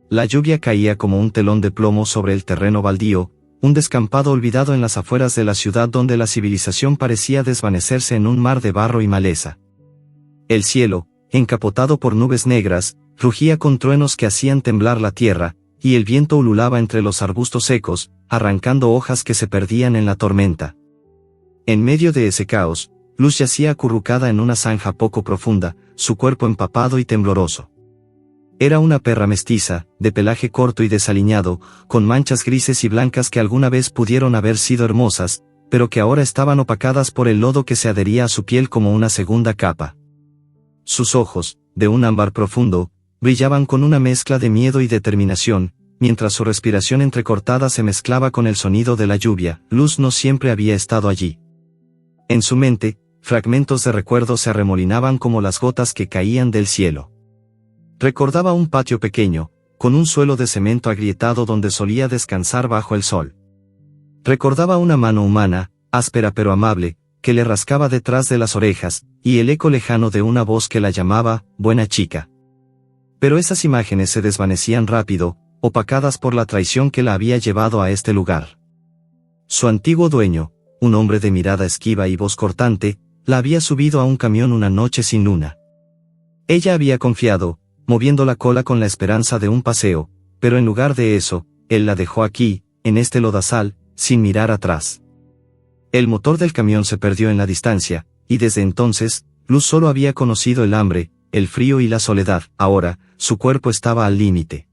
La lluvia caía como un telón de plomo sobre el terreno baldío, un descampado olvidado en las afueras de la ciudad donde la civilización parecía desvanecerse en un mar de barro y maleza. El cielo, encapotado por nubes negras, rugía con truenos que hacían temblar la tierra, y el viento ululaba entre los arbustos secos, arrancando hojas que se perdían en la tormenta. En medio de ese caos, Luz yacía acurrucada en una zanja poco profunda, su cuerpo empapado y tembloroso. Era una perra mestiza, de pelaje corto y desaliñado, con manchas grises y blancas que alguna vez pudieron haber sido hermosas, pero que ahora estaban opacadas por el lodo que se adhería a su piel como una segunda capa. Sus ojos, de un ámbar profundo, brillaban con una mezcla de miedo y determinación, mientras su respiración entrecortada se mezclaba con el sonido de la lluvia. Luz no siempre había estado allí. En su mente, fragmentos de recuerdos se arremolinaban como las gotas que caían del cielo. Recordaba un patio pequeño, con un suelo de cemento agrietado donde solía descansar bajo el sol. Recordaba una mano humana, áspera pero amable, que le rascaba detrás de las orejas, y el eco lejano de una voz que la llamaba, buena chica. Pero esas imágenes se desvanecían rápido, opacadas por la traición que la había llevado a este lugar. Su antiguo dueño, un hombre de mirada esquiva y voz cortante, la había subido a un camión una noche sin luna. Ella había confiado, moviendo la cola con la esperanza de un paseo, pero en lugar de eso, él la dejó aquí, en este lodazal, sin mirar atrás. El motor del camión se perdió en la distancia, y desde entonces, Luz solo había conocido el hambre, el frío y la soledad. Ahora, su cuerpo estaba al límite.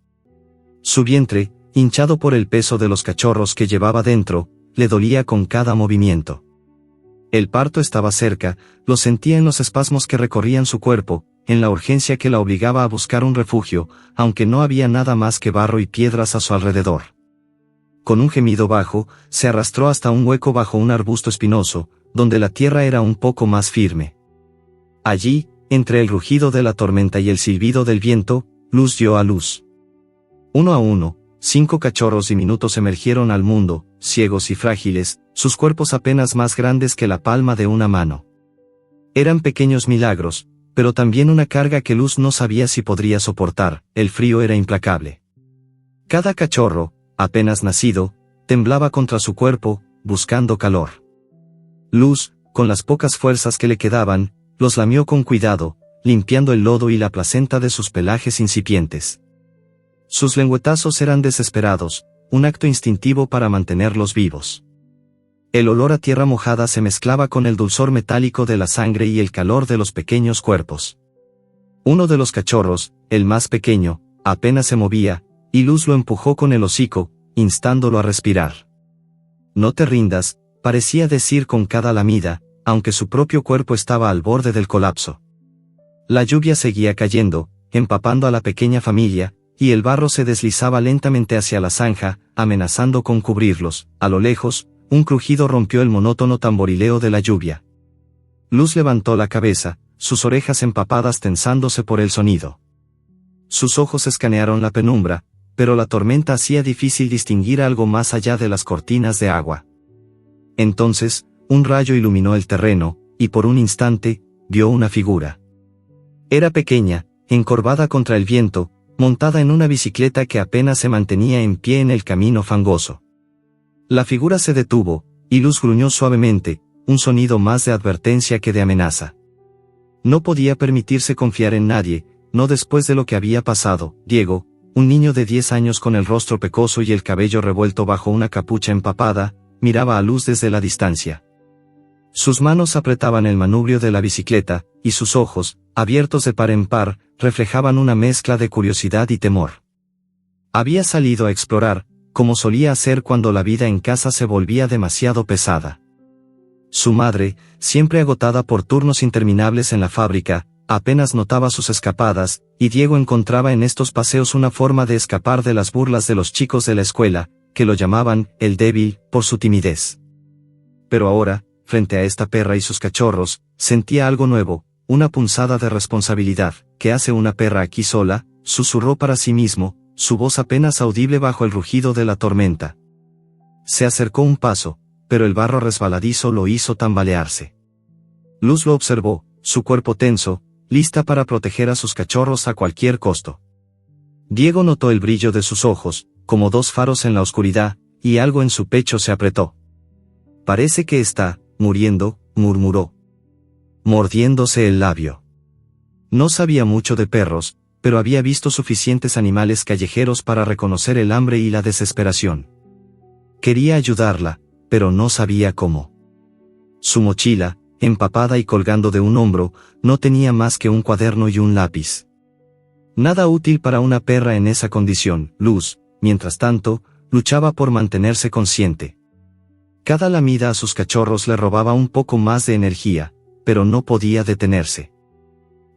Su vientre, hinchado por el peso de los cachorros que llevaba dentro, le dolía con cada movimiento. El parto estaba cerca, lo sentía en los espasmos que recorrían su cuerpo, en la urgencia que la obligaba a buscar un refugio, aunque no había nada más que barro y piedras a su alrededor. Con un gemido bajo, se arrastró hasta un hueco bajo un arbusto espinoso, donde la tierra era un poco más firme. Allí, entre el rugido de la tormenta y el silbido del viento, Luz dio a luz. Uno a uno, 5 cachorros diminutos emergieron al mundo, ciegos y frágiles, sus cuerpos apenas más grandes que la palma de una mano. Eran pequeños milagros, pero también una carga que Luz no sabía si podría soportar. El frío era implacable. Cada cachorro, apenas nacido, temblaba contra su cuerpo, buscando calor. Luz, con las pocas fuerzas que le quedaban, los lamió con cuidado, limpiando el lodo y la placenta de sus pelajes incipientes. Sus lengüetazos eran desesperados, un acto instintivo para mantenerlos vivos. El olor a tierra mojada se mezclaba con el dulzor metálico de la sangre y el calor de los pequeños cuerpos. Uno de los cachorros, el más pequeño, apenas se movía, y Luz lo empujó con el hocico, instándolo a respirar. No te rindas, parecía decir con cada lamida, aunque su propio cuerpo estaba al borde del colapso. La lluvia seguía cayendo, empapando a la pequeña familia, y el barro se deslizaba lentamente hacia la zanja, amenazando con cubrirlos. A lo lejos, un crujido rompió el monótono tamborileo de la lluvia. Luz levantó la cabeza, sus orejas empapadas tensándose por el sonido. Sus ojos escanearon la penumbra, pero la tormenta hacía difícil distinguir algo más allá de las cortinas de agua. Entonces, un rayo iluminó el terreno, y por un instante, vio una figura. Era pequeña, encorvada contra el viento, montada en una bicicleta que apenas se mantenía en pie en el camino fangoso. La figura se detuvo, y Luz gruñó suavemente, un sonido más de advertencia que de amenaza. No podía permitirse confiar en nadie, no después de lo que había pasado. Diego, un niño de 10 años con el rostro pecoso y el cabello revuelto bajo una capucha empapada, miraba a Luz desde la distancia. Sus manos apretaban el manubrio de la bicicleta, y sus ojos, abiertos de par en par, reflejaban una mezcla de curiosidad y temor. Había salido a explorar, como solía hacer cuando la vida en casa se volvía demasiado pesada. Su madre, siempre agotada por turnos interminables en la fábrica, apenas notaba sus escapadas, y Diego encontraba en estos paseos una forma de escapar de las burlas de los chicos de la escuela, que lo llamaban el débil, por su timidez. Pero ahora, frente a esta perra y sus cachorros, sentía algo nuevo, una punzada de responsabilidad. ¿Qué hace una perra aquí sola?, susurró para sí mismo, su voz apenas audible bajo el rugido de la tormenta. Se acercó un paso, pero el barro resbaladizo lo hizo tambalearse. Luz lo observó, su cuerpo tenso, lista para proteger a sus cachorros a cualquier costo. Diego notó el brillo de sus ojos, como dos faros en la oscuridad, y algo en su pecho se apretó. Parece que está muriendo, murmuró, mordiéndose el labio. No sabía mucho de perros, pero había visto suficientes animales callejeros para reconocer el hambre y la desesperación. Quería ayudarla, pero no sabía cómo. Su mochila, empapada y colgando de un hombro, no tenía más que un cuaderno y un lápiz. Nada útil para una perra en esa condición. Luz, mientras tanto, luchaba por mantenerse consciente. Cada lamida a sus cachorros le robaba un poco más de energía, pero no podía detenerse.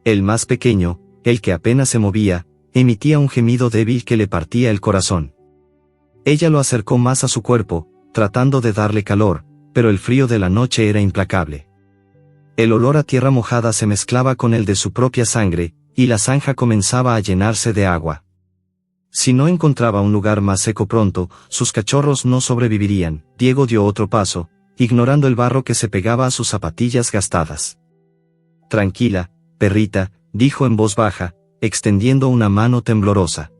El más pequeño, el que apenas se movía, emitía un gemido débil que le partía el corazón. Ella lo acercó más a su cuerpo, tratando de darle calor, pero el frío de la noche era implacable. El olor a tierra mojada se mezclaba con el de su propia sangre, y la zanja comenzaba a llenarse de agua. Si no encontraba un lugar más seco pronto, sus cachorros no sobrevivirían. Diego dio otro paso, ignorando el barro que se pegaba a sus zapatillas gastadas. Tranquila, perrita, dijo en voz baja, extendiendo una mano temblorosa.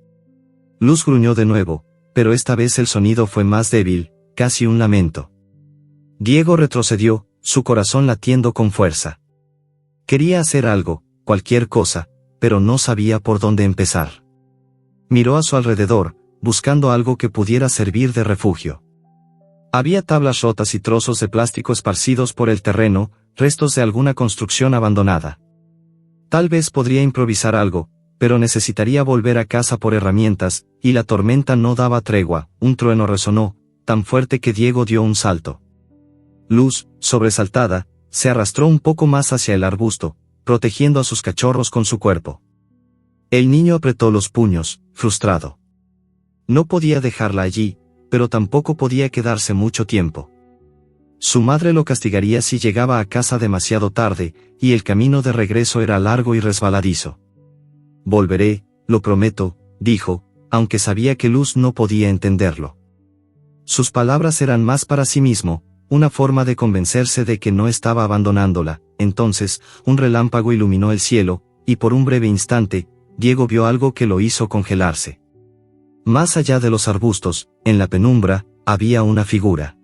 Luz gruñó de nuevo, pero esta vez el sonido fue más débil, casi un lamento. Diego retrocedió, su corazón latiendo con fuerza. Quería hacer algo, cualquier cosa, pero no sabía por dónde empezar. Miró a su alrededor, buscando algo que pudiera servir de refugio. Había tablas rotas y trozos de plástico esparcidos por el terreno, restos de alguna construcción abandonada. Tal vez podría improvisar algo, pero necesitaría volver a casa por herramientas, y la tormenta no daba tregua. Un trueno resonó, tan fuerte que Diego dio un salto. Luz, sobresaltada, se arrastró un poco más hacia el arbusto, protegiendo a sus cachorros con su cuerpo. El niño apretó los puños, frustrado. No podía dejarla allí, pero tampoco podía quedarse mucho tiempo. Su madre lo castigaría si llegaba a casa demasiado tarde, y el camino de regreso era largo y resbaladizo. Volveré, lo prometo, dijo, aunque sabía que Luz no podía entenderlo. Sus palabras eran más para sí mismo, una forma de convencerse de que no estaba abandonándola. Entonces, un relámpago iluminó el cielo, y por un breve instante, Diego vio algo que lo hizo congelarse. Más allá de los arbustos, en la penumbra, había una figura.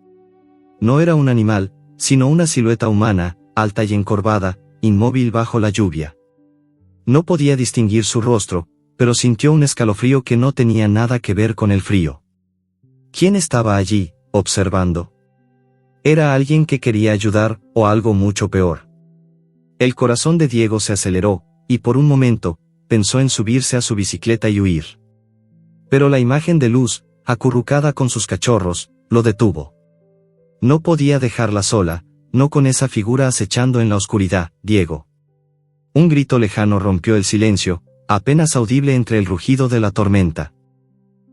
No era un animal, sino una silueta humana, alta y encorvada, inmóvil bajo la lluvia. No podía distinguir su rostro, pero sintió un escalofrío que no tenía nada que ver con el frío. ¿Quién estaba allí, observando? ¿Era alguien que quería ayudar, o algo mucho peor? El corazón de Diego se aceleró, y por un momento, pensó en subirse a su bicicleta y huir. Pero la imagen de Luz, acurrucada con sus cachorros, lo detuvo. No podía dejarla sola, no con esa figura acechando en la oscuridad. Diego. Un grito lejano rompió el silencio, apenas audible entre el rugido de la tormenta.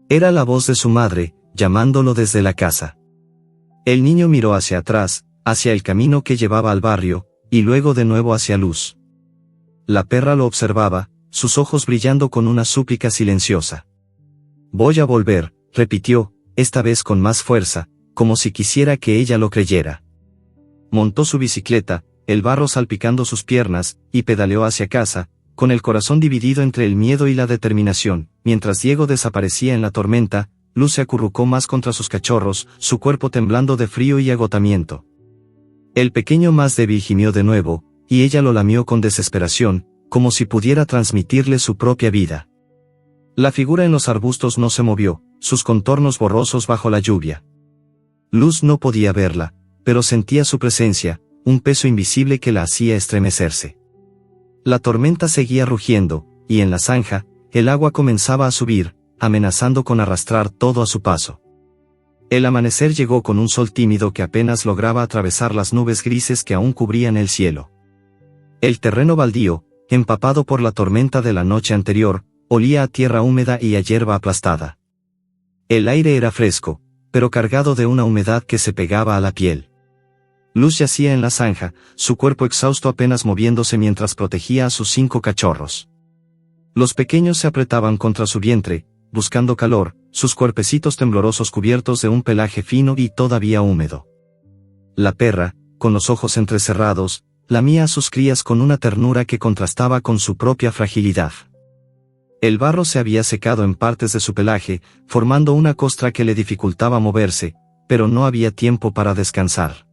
Era la voz de su madre, llamándolo desde la casa. El niño miró hacia atrás, hacia el camino que llevaba al barrio, y luego de nuevo hacia Luz. La perra lo observaba, sus ojos brillando con una súplica silenciosa. Voy a volver, repitió, esta vez con más fuerza, como si quisiera que ella lo creyera. Montó su bicicleta, el barro salpicando sus piernas, y pedaleó hacia casa, con el corazón dividido entre el miedo y la determinación. Mientras Diego desaparecía en la tormenta, Luz se acurrucó más contra sus cachorros, su cuerpo temblando de frío y agotamiento. El pequeño más débil gimió de nuevo, y ella lo lamió con desesperación, como si pudiera transmitirle su propia vida. La figura en los arbustos no se movió, sus contornos borrosos bajo la lluvia. Luz no podía verla, pero sentía su presencia, un peso invisible que la hacía estremecerse. La tormenta seguía rugiendo, y en la zanja, el agua comenzaba a subir, amenazando con arrastrar todo a su paso. El amanecer llegó con un sol tímido que apenas lograba atravesar las nubes grises que aún cubrían el cielo. El terreno baldío, empapado por la tormenta de la noche anterior, olía a tierra húmeda y a hierba aplastada. El aire era fresco, pero cargado de una humedad que se pegaba a la piel. Luz yacía en la zanja, su cuerpo exhausto apenas moviéndose mientras protegía a sus 5 cachorros. Los pequeños se apretaban contra su vientre, buscando calor, sus cuerpecitos temblorosos cubiertos de un pelaje fino y todavía húmedo. La perra, con los ojos entrecerrados, lamía a sus crías con una ternura que contrastaba con su propia fragilidad. El barro se había secado en partes de su pelaje, formando una costra que le dificultaba moverse, pero no había tiempo para descansar.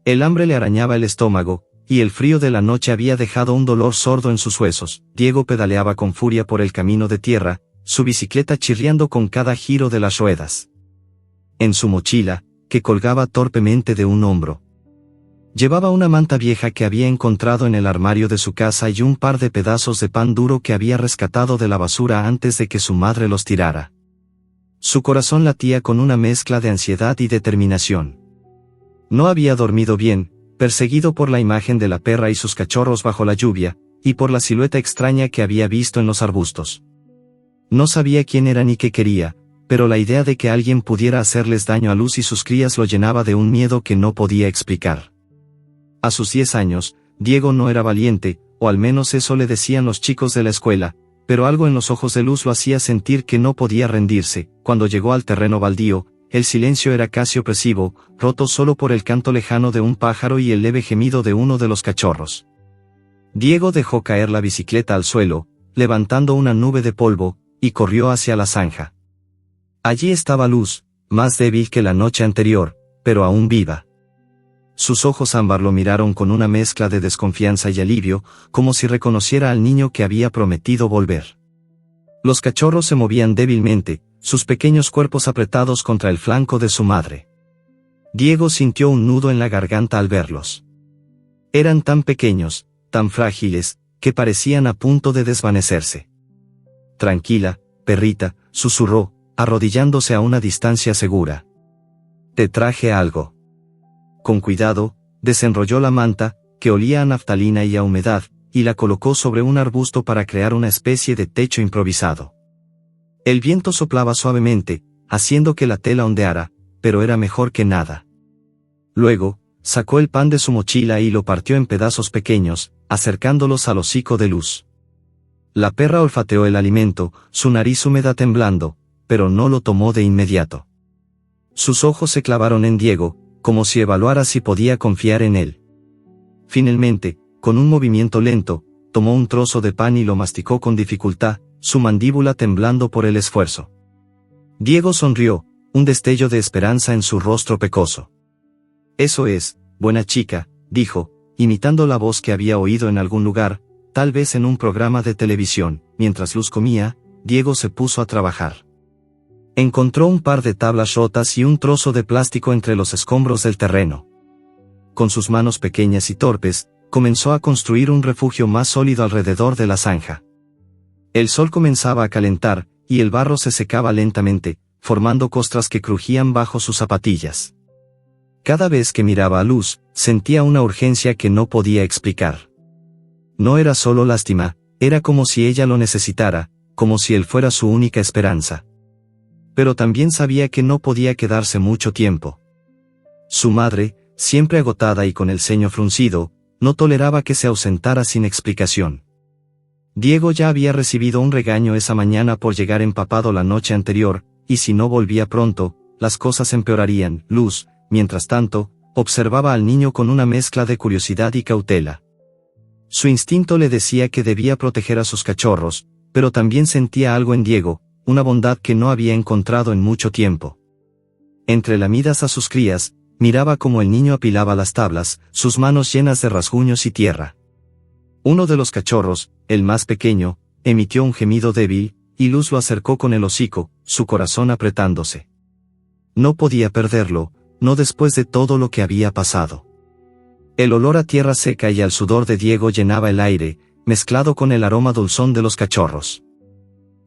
El hambre le arañaba el estómago, y el frío de la noche había dejado un dolor sordo en sus huesos. Diego pedaleaba con furia por el camino de tierra, su bicicleta chirriando con cada giro de las ruedas. En su mochila, que colgaba torpemente de un hombro, llevaba una manta vieja que había encontrado en el armario de su casa y un par de pedazos de pan duro que había rescatado de la basura antes de que su madre los tirara. Su corazón latía con una mezcla de ansiedad y determinación. No había dormido bien, perseguido por la imagen de la perra y sus cachorros bajo la lluvia, y por la silueta extraña que había visto en los arbustos. No sabía quién era ni qué quería, pero la idea de que alguien pudiera hacerles daño a Luz y sus crías lo llenaba de un miedo que no podía explicar. A sus 10 años, Diego no era valiente, o al menos eso le decían los chicos de la escuela, pero algo en los ojos de Luz lo hacía sentir que no podía rendirse. Cuando llegó al terreno baldío, el silencio era casi opresivo, roto solo por el canto lejano de un pájaro y el leve gemido de uno de los cachorros. Diego dejó caer la bicicleta al suelo, levantando una nube de polvo, y corrió hacia la zanja. Allí estaba Luz, más débil que la noche anterior, pero aún viva. Sus ojos ámbar lo miraron con una mezcla de desconfianza y alivio, como si reconociera al niño que había prometido volver. Los cachorros se movían débilmente, sus pequeños cuerpos apretados contra el flanco de su madre. Diego sintió un nudo en la garganta al verlos. Eran tan pequeños, tan frágiles, que parecían a punto de desvanecerse. «Tranquila, perrita», susurró, arrodillándose a una distancia segura. «Te traje algo». Con cuidado, desenrolló la manta, que olía a naftalina y a humedad, y la colocó sobre un arbusto para crear una especie de techo improvisado. El viento soplaba suavemente, haciendo que la tela ondeara, pero era mejor que nada. Luego, sacó el pan de su mochila y lo partió en pedazos pequeños, acercándolos al hocico de Luz. La perra olfateó el alimento, su nariz húmeda temblando, pero no lo tomó de inmediato. Sus ojos se clavaron en Diego, como si evaluara si podía confiar en él. Finalmente, con un movimiento lento, tomó un trozo de pan y lo masticó con dificultad, su mandíbula temblando por el esfuerzo. Diego sonrió, un destello de esperanza en su rostro pecoso. «Eso es, buena chica», dijo, imitando la voz que había oído en algún lugar, tal vez en un programa de televisión. Mientras Luz comía, Diego se puso a trabajar. Encontró un par de tablas rotas y un trozo de plástico entre los escombros del terreno. Con sus manos pequeñas y torpes, comenzó a construir un refugio más sólido alrededor de la zanja. El sol comenzaba a calentar, y el barro se secaba lentamente, formando costras que crujían bajo sus zapatillas. Cada vez que miraba a Luz, sentía una urgencia que no podía explicar. No era solo lástima, era como si ella lo necesitara, como si él fuera su única esperanza. Pero también sabía que no podía quedarse mucho tiempo. Su madre, siempre agotada y con el ceño fruncido, no toleraba que se ausentara sin explicación. Diego ya había recibido un regaño esa mañana por llegar empapado la noche anterior, y si no volvía pronto, las cosas empeorarían. Luz, mientras tanto, observaba al niño con una mezcla de curiosidad y cautela. Su instinto le decía que debía proteger a sus cachorros, pero también sentía algo en Diego, una bondad que no había encontrado en mucho tiempo. Entre lamidas a sus crías, miraba cómo el niño apilaba las tablas, sus manos llenas de rasguños y tierra. Uno de los cachorros, el más pequeño, emitió un gemido débil, y Luz lo acercó con el hocico, su corazón apretándose. No podía perderlo, no después de todo lo que había pasado. El olor a tierra seca y al sudor de Diego llenaba el aire, mezclado con el aroma dulzón de los cachorros.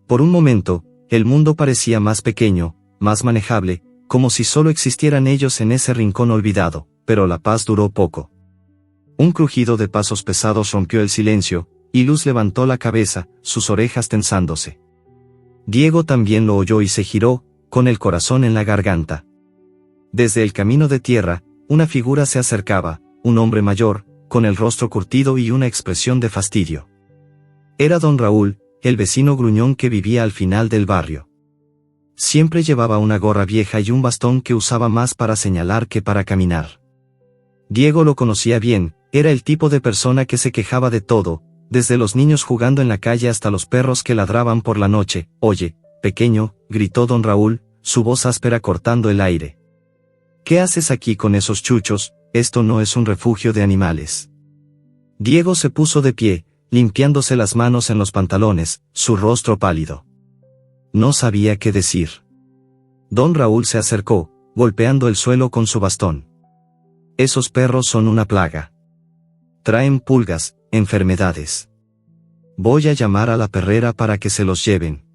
Por un momento, el mundo parecía más pequeño, más manejable, como si solo existieran ellos en ese rincón olvidado, pero la paz duró poco. Un crujido de pasos pesados rompió el silencio, y Luz levantó la cabeza, sus orejas tensándose. Diego también lo oyó y se giró, con el corazón en la garganta. Desde el camino de tierra, una figura se acercaba, un hombre mayor, con el rostro curtido y una expresión de fastidio. Era don Raúl, el vecino gruñón que vivía al final del barrio. Siempre llevaba una gorra vieja y un bastón que usaba más para señalar que para caminar. Diego lo conocía bien, era el tipo de persona que se quejaba de todo, desde los niños jugando en la calle hasta los perros que ladraban por la noche. «Oye, pequeño», gritó don Raúl, su voz áspera cortando el aire. «¿Qué haces aquí con esos chuchos? Esto no es un refugio de animales». Diego se puso de pie, limpiándose las manos en los pantalones, su rostro pálido. No sabía qué decir. Don Raúl se acercó, golpeando el suelo con su bastón. «Esos perros son una plaga. Traen pulgas, enfermedades. Voy a llamar a la perrera para que se los lleven».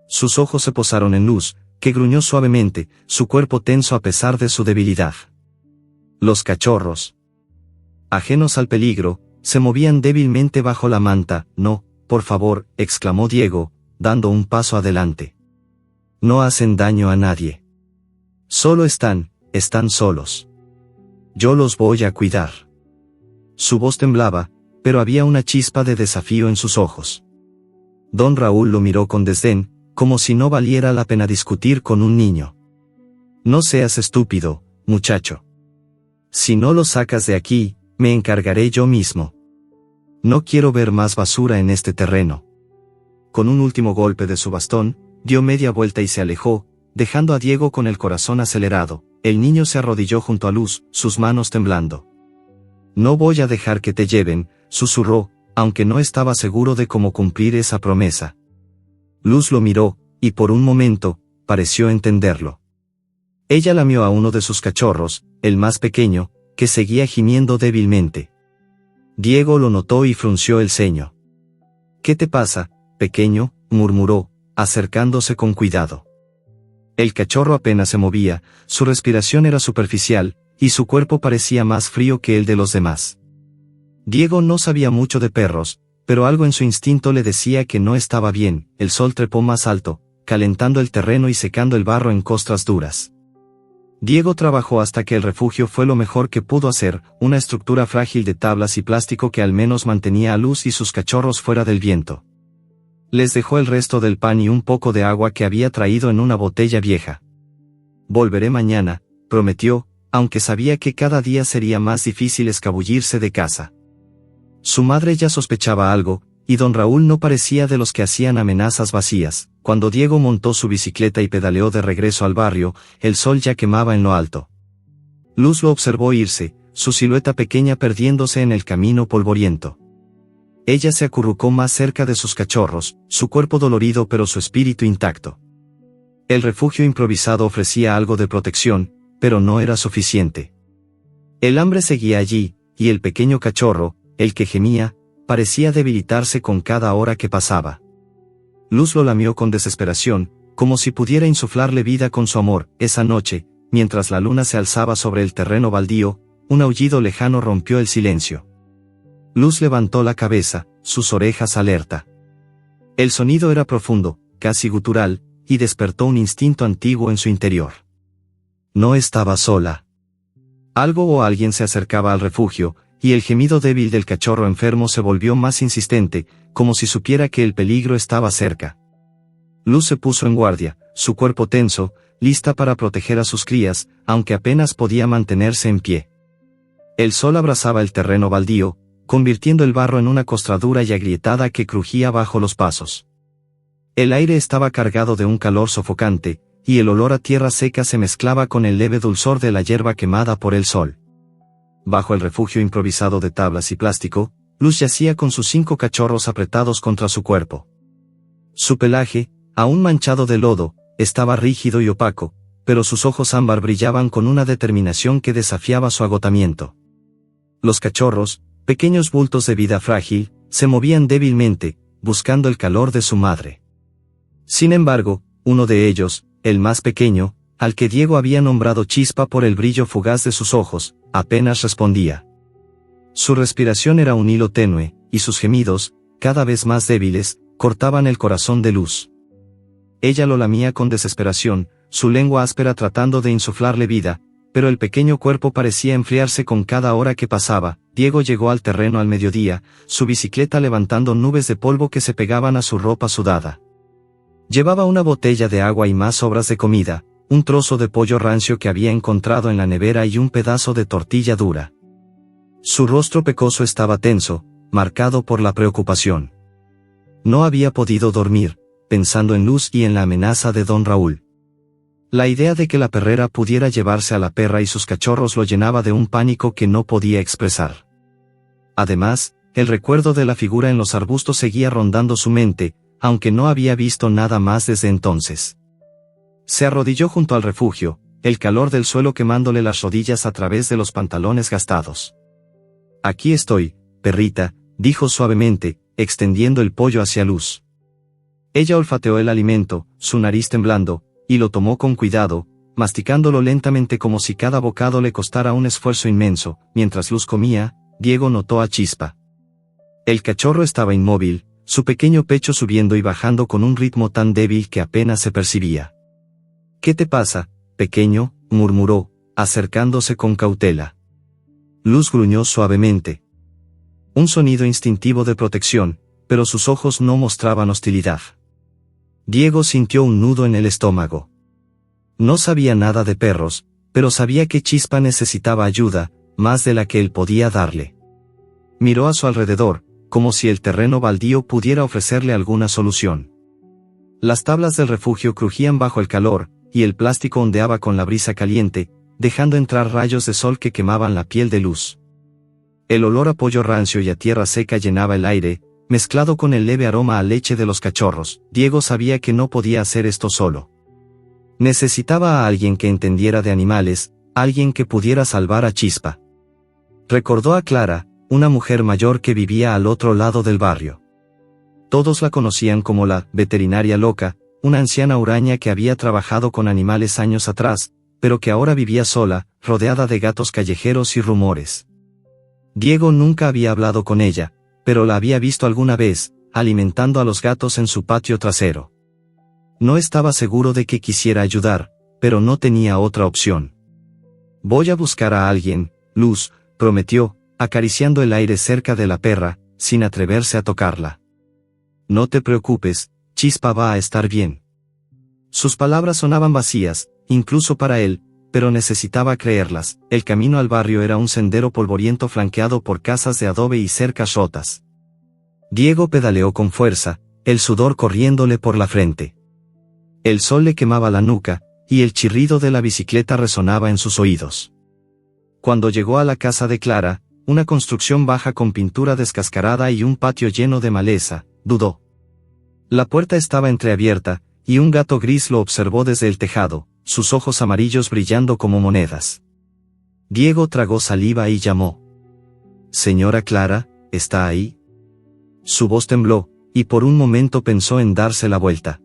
Sus ojos se posaron en Luz, que gruñó suavemente, su cuerpo tenso a pesar de su debilidad. Los cachorros, ajenos al peligro, se movían débilmente bajo la manta. «No, por favor», exclamó Diego, dando un paso adelante. «No hacen daño a nadie. Solo están solos. Yo los voy a cuidar». Su voz temblaba, pero había una chispa de desafío en sus ojos. Don Raúl lo miró con desdén, como si no valiera la pena discutir con un niño. «No seas estúpido, muchacho. Si no los sacas de aquí, me encargaré yo mismo. No quiero ver más basura en este terreno». Con un último golpe de su bastón, dio media vuelta y se alejó, dejando a Diego con el corazón acelerado. El niño se arrodilló junto a Luz, sus manos temblando. «No voy a dejar que te lleven», susurró, aunque no estaba seguro de cómo cumplir esa promesa. Luz lo miró, y por un momento, pareció entenderlo. Ella lamió a uno de sus cachorros, el más pequeño, que seguía gimiendo débilmente. Diego lo notó y frunció el ceño. «¿Qué te pasa, pequeño?», murmuró, acercándose con cuidado. El cachorro apenas se movía, su respiración era superficial, y su cuerpo parecía más frío que el de los demás. Diego no sabía mucho de perros, pero algo en su instinto le decía que no estaba bien. El sol trepó más alto, calentando el terreno y secando el barro en costras duras. Diego trabajó hasta que el refugio fue lo mejor que pudo hacer, una estructura frágil de tablas y plástico que al menos mantenía a Luz y sus cachorros fuera del viento. Les dejó el resto del pan y un poco de agua que había traído en una botella vieja. «Volveré mañana», prometió, aunque sabía que cada día sería más difícil escabullirse de casa. Su madre ya sospechaba algo, y don Raúl no parecía de los que hacían amenazas vacías. Cuando Diego montó su bicicleta y pedaleó de regreso al barrio, el sol ya quemaba en lo alto. Luz lo observó irse, su silueta pequeña perdiéndose en el camino polvoriento. Ella se acurrucó más cerca de sus cachorros, su cuerpo dolorido pero su espíritu intacto. El refugio improvisado ofrecía algo de protección, pero no era suficiente. El hambre seguía allí, y el pequeño cachorro, el que gemía, parecía debilitarse con cada hora que pasaba. Luz lo lamió con desesperación, como si pudiera insuflarle vida con su amor. Esa noche, mientras la luna se alzaba sobre el terreno baldío, un aullido lejano rompió el silencio. Luz levantó la cabeza, sus orejas alerta. El sonido era profundo, casi gutural, y despertó un instinto antiguo en su interior. No estaba sola. Algo o alguien se acercaba al refugio, y el gemido débil del cachorro enfermo se volvió más insistente, como si supiera que el peligro estaba cerca. Luz se puso en guardia, su cuerpo tenso, lista para proteger a sus crías, aunque apenas podía mantenerse en pie. El sol abrasaba el terreno baldío, convirtiendo el barro en una costradura y agrietada que crujía bajo los pasos. El aire estaba cargado de un calor sofocante, y el olor a tierra seca se mezclaba con el leve dulzor de la hierba quemada por el sol. Bajo el refugio improvisado de tablas y plástico, Luz yacía con sus 5 cachorros apretados contra su cuerpo. Su pelaje, aún manchado de lodo, estaba rígido y opaco, pero sus ojos ámbar brillaban con una determinación que desafiaba su agotamiento. Los cachorros, pequeños bultos de vida frágil, se movían débilmente, buscando el calor de su madre. Sin embargo, uno de ellos, el más pequeño, al que Diego había nombrado Chispa por el brillo fugaz de sus ojos, apenas respondía. Su respiración era un hilo tenue, y sus gemidos, cada vez más débiles, cortaban el corazón de Luz. Ella lo lamía con desesperación, su lengua áspera tratando de insuflarle vida, pero el pequeño cuerpo parecía enfriarse con cada hora que pasaba. Diego llegó al terreno al mediodía, su bicicleta levantando nubes de polvo que se pegaban a su ropa sudada. Llevaba una botella de agua y más sobras de comida, un trozo de pollo rancio que había encontrado en la nevera y un pedazo de tortilla dura. Su rostro pecoso estaba tenso, marcado por la preocupación. No había podido dormir, pensando en Luz y en la amenaza de don Raúl. La idea de que la perrera pudiera llevarse a la perra y sus cachorros lo llenaba de un pánico que no podía expresar. Además, el recuerdo de la figura en los arbustos seguía rondando su mente, aunque no había visto nada más desde entonces. Se arrodilló junto al refugio, el calor del suelo quemándole las rodillas a través de los pantalones gastados. «Aquí estoy, perrita», dijo suavemente, extendiendo el pollo hacia Luz. Ella olfateó el alimento, su nariz temblando, y lo tomó con cuidado, masticándolo lentamente como si cada bocado le costara un esfuerzo inmenso. Mientras Luz comía, Diego notó a Chispa. El cachorro estaba inmóvil, su pequeño pecho subiendo y bajando con un ritmo tan débil que apenas se percibía. «¿Qué te pasa, pequeño?», murmuró, acercándose con cautela. Luz gruñó suavemente. Un sonido instintivo de protección, pero sus ojos no mostraban hostilidad. Diego sintió un nudo en el estómago. No sabía nada de perros, pero sabía que Chispa necesitaba ayuda, más de la que él podía darle. Miró a su alrededor, como si el terreno baldío pudiera ofrecerle alguna solución. Las tablas del refugio crujían bajo el calor, y el plástico ondeaba con la brisa caliente, dejando entrar rayos de sol que quemaban la piel de Luz. El olor a pollo rancio y a tierra seca llenaba el aire, mezclado con el leve aroma a leche de los cachorros. Diego sabía que no podía hacer esto solo. Necesitaba a alguien que entendiera de animales, alguien que pudiera salvar a Chispa. Recordó a Clara, una mujer mayor que vivía al otro lado del barrio. Todos la conocían como la veterinaria loca, una anciana huraña que había trabajado con animales años atrás, pero que ahora vivía sola, rodeada de gatos callejeros y rumores. Diego nunca había hablado con ella, pero la había visto alguna vez, alimentando a los gatos en su patio trasero. No estaba seguro de que quisiera ayudar, pero no tenía otra opción. «Voy a buscar a alguien», Luz prometió, acariciando el aire cerca de la perra, sin atreverse a tocarla. «No te preocupes, Chispa va a estar bien». Sus palabras sonaban vacías, incluso para él, pero necesitaba creerlas. El camino al barrio era un sendero polvoriento flanqueado por casas de adobe y cercas rotas. Diego pedaleó con fuerza, el sudor corriéndole por la frente. El sol le quemaba la nuca, y el chirrido de la bicicleta resonaba en sus oídos. Cuando llegó a la casa de Clara, una construcción baja con pintura descascarada y un patio lleno de maleza, dudó. La puerta estaba entreabierta, y un gato gris lo observó desde el tejado, sus ojos amarillos brillando como monedas. Diego tragó saliva y llamó. «Señora Clara, ¿está ahí?». Su voz tembló, y por un momento pensó en darse la vuelta.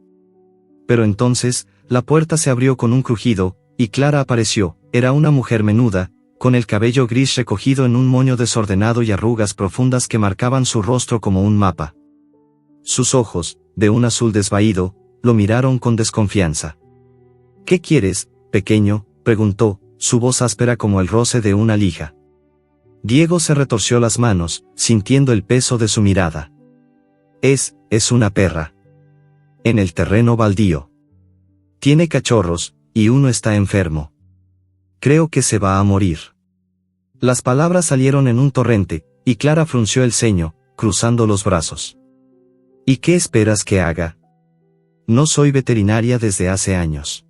Pero entonces, la puerta se abrió con un crujido, y Clara apareció. Era una mujer menuda, con el cabello gris recogido en un moño desordenado y arrugas profundas que marcaban su rostro como un mapa. Sus ojos, de un azul desvaído, lo miraron con desconfianza. «¿Qué quieres, pequeño?», preguntó, su voz áspera como el roce de una lija. Diego se retorció las manos, sintiendo el peso de su mirada. Es una perra. En el terreno baldío. Tiene cachorros, y uno está enfermo. Creo que se va a morir». Las palabras salieron en un torrente, y Clara frunció el ceño, cruzando los brazos. «¿Y qué esperas que haga? No soy veterinaria desde hace años».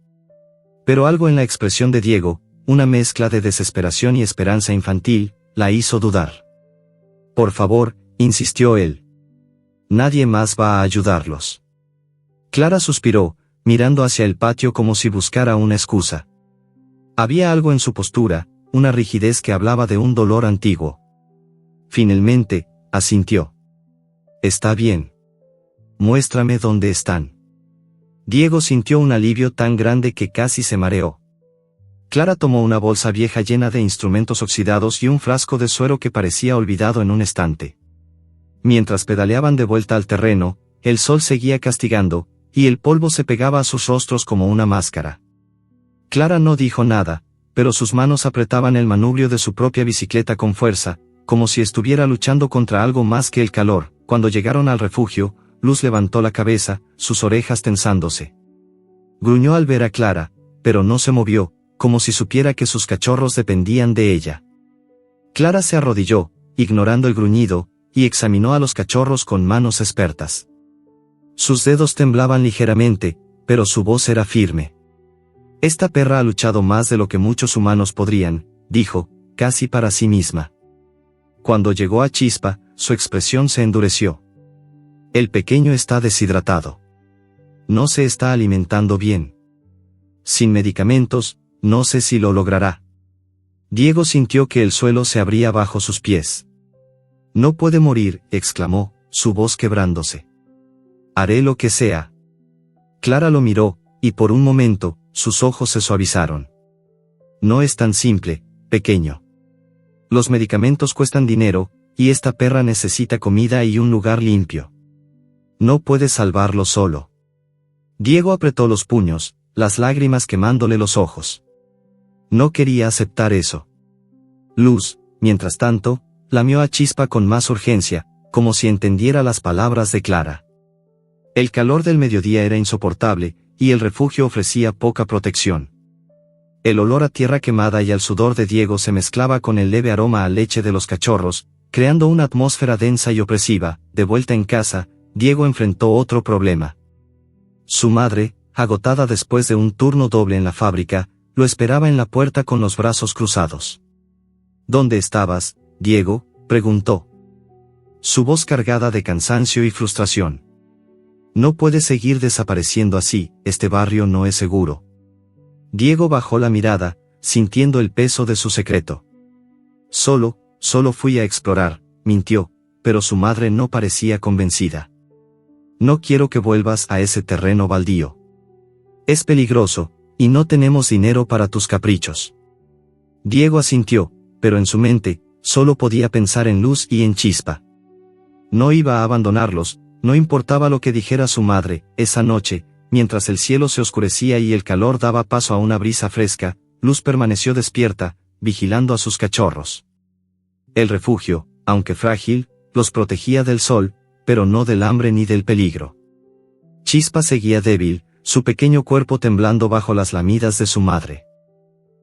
Pero algo en la expresión de Diego, una mezcla de desesperación y esperanza infantil, la hizo dudar. «Por favor», insistió él. «Nadie más va a ayudarlos». Clara suspiró, mirando hacia el patio como si buscara una excusa. Había algo en su postura, una rigidez que hablaba de un dolor antiguo. Finalmente, asintió. «Está bien. Muéstrame dónde están». Diego sintió un alivio tan grande que casi se mareó. Clara tomó una bolsa vieja llena de instrumentos oxidados y un frasco de suero que parecía olvidado en un estante. Mientras pedaleaban de vuelta al terreno, el sol seguía castigando, y el polvo se pegaba a sus rostros como una máscara. Clara no dijo nada, pero sus manos apretaban el manubrio de su propia bicicleta con fuerza, como si estuviera luchando contra algo más que el calor. Cuando llegaron al refugio, Luz levantó la cabeza, sus orejas tensándose. Gruñó al ver a Clara, pero no se movió, como si supiera que sus cachorros dependían de ella. Clara se arrodilló, ignorando el gruñido, y examinó a los cachorros con manos expertas. Sus dedos temblaban ligeramente, pero su voz era firme. Esta perra ha luchado más de lo que muchos humanos podrían, dijo, casi para sí misma. Cuando llegó a Chispa, su expresión se endureció. El pequeño está deshidratado. No se está alimentando bien. Sin medicamentos, no sé si lo logrará. Diego sintió que el suelo se abría bajo sus pies. No puede morir, exclamó, su voz quebrándose. Haré lo que sea. Clara lo miró, y por un momento, sus ojos se suavizaron. No es tan simple, pequeño. Los medicamentos cuestan dinero, y esta perra necesita comida y un lugar limpio. No puedes salvarlo solo. Diego apretó los puños, las lágrimas quemándole los ojos. No quería aceptar eso. Luz, mientras tanto, lamió a Chispa con más urgencia, como si entendiera las palabras de Clara. El calor del mediodía era insoportable, y el refugio ofrecía poca protección. El olor a tierra quemada y al sudor de Diego se mezclaba con el leve aroma a leche de los cachorros, creando una atmósfera densa y opresiva. De vuelta en casa, Diego enfrentó otro problema. Su madre, agotada después de un turno doble en la fábrica, lo esperaba en la puerta con los brazos cruzados. ¿Dónde estabas, Diego?, preguntó. Su voz cargada de cansancio y frustración. No puede seguir desapareciendo así, este barrio no es seguro. Diego bajó la mirada, sintiendo el peso de su secreto. Solo fui a explorar, mintió, pero su madre no parecía convencida. No quiero que vuelvas a ese terreno baldío. Es peligroso, y no tenemos dinero para tus caprichos. Diego asintió, pero en su mente, solo podía pensar en Luz y en Chispa. No iba a abandonarlos, no importaba lo que dijera su madre. Esa noche, mientras el cielo se oscurecía y el calor daba paso a una brisa fresca, Luz permaneció despierta, vigilando a sus cachorros. El refugio, aunque frágil, los protegía del sol, pero no del hambre ni del peligro. Chispa seguía débil, su pequeño cuerpo temblando bajo las lamidas de su madre.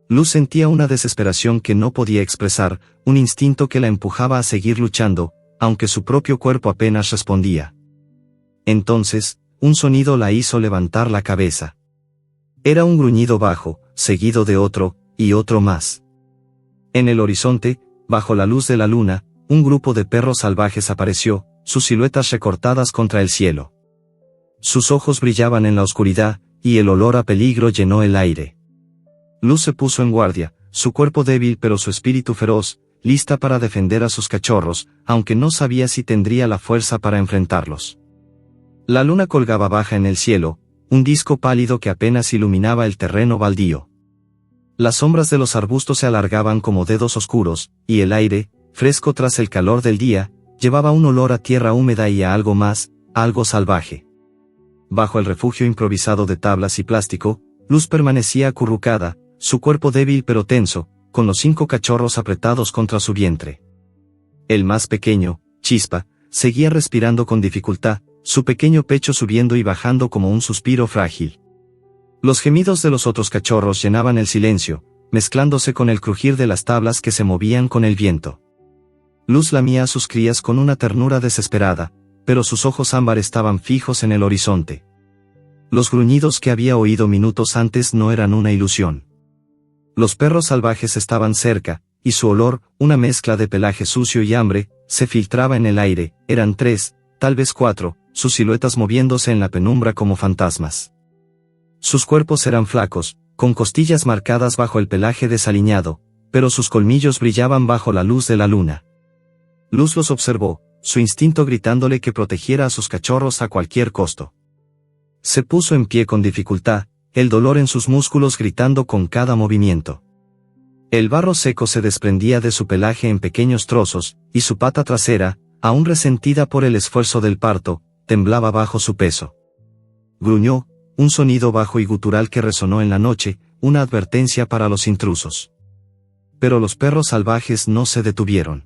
Luz sentía una desesperación que no podía expresar, un instinto que la empujaba a seguir luchando, aunque su propio cuerpo apenas respondía. Entonces, un sonido la hizo levantar la cabeza. Era un gruñido bajo, seguido de otro, y otro más. En el horizonte, bajo la luz de la luna, un grupo de perros salvajes apareció, sus siluetas recortadas contra el cielo. Sus ojos brillaban en la oscuridad, y el olor a peligro llenó el aire. Luz se puso en guardia, su cuerpo débil pero su espíritu feroz, lista para defender a sus cachorros, aunque no sabía si tendría la fuerza para enfrentarlos. La luna colgaba baja en el cielo, un disco pálido que apenas iluminaba el terreno baldío. Las sombras de los arbustos se alargaban como dedos oscuros, y el aire, fresco tras el calor del día, llevaba un olor a tierra húmeda y a algo más, algo salvaje. Bajo el refugio improvisado de tablas y plástico, Luz permanecía acurrucada, su cuerpo débil pero tenso, con los 5 cachorros apretados contra su vientre. El más pequeño, Chispa, seguía respirando con dificultad, su pequeño pecho subiendo y bajando como un suspiro frágil. Los gemidos de los otros cachorros llenaban el silencio, mezclándose con el crujir de las tablas que se movían con el viento. Luz lamía a sus crías con una ternura desesperada, pero sus ojos ámbar estaban fijos en el horizonte. Los gruñidos que había oído minutos antes no eran una ilusión. Los perros salvajes estaban cerca, y su olor, una mezcla de pelaje sucio y hambre, se filtraba en el aire. Eran 3, tal vez 4, sus siluetas moviéndose en la penumbra como fantasmas. Sus cuerpos eran flacos, con costillas marcadas bajo el pelaje desaliñado, pero sus colmillos brillaban bajo la luz de la luna. Luz los observó, su instinto gritándole que protegiera a sus cachorros a cualquier costo. Se puso en pie con dificultad, el dolor en sus músculos gritando con cada movimiento. El barro seco se desprendía de su pelaje en pequeños trozos, y su pata trasera, aún resentida por el esfuerzo del parto, temblaba bajo su peso. Gruñó, un sonido bajo y gutural que resonó en la noche, una advertencia para los intrusos. Pero los perros salvajes no se detuvieron.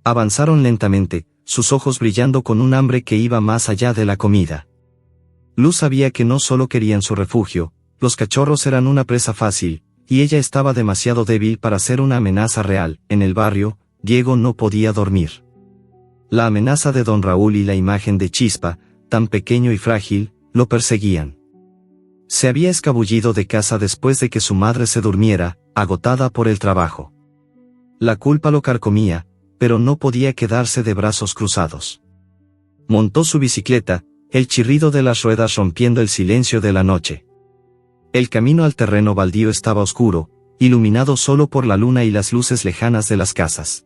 Avanzaron lentamente, sus ojos brillando con un hambre que iba más allá de la comida. Luz sabía que no solo querían su refugio, los cachorros eran una presa fácil, y ella estaba demasiado débil para ser una amenaza real. En el barrio, Diego no podía dormir. La amenaza de don Raúl y la imagen de Chispa, tan pequeño y frágil, lo perseguían. Se había escabullido de casa después de que su madre se durmiera, agotada por el trabajo. La culpa lo carcomía, pero no podía quedarse de brazos cruzados. Montó su bicicleta, el chirrido de las ruedas rompiendo el silencio de la noche. El camino al terreno baldío estaba oscuro, iluminado solo por la luna y las luces lejanas de las casas.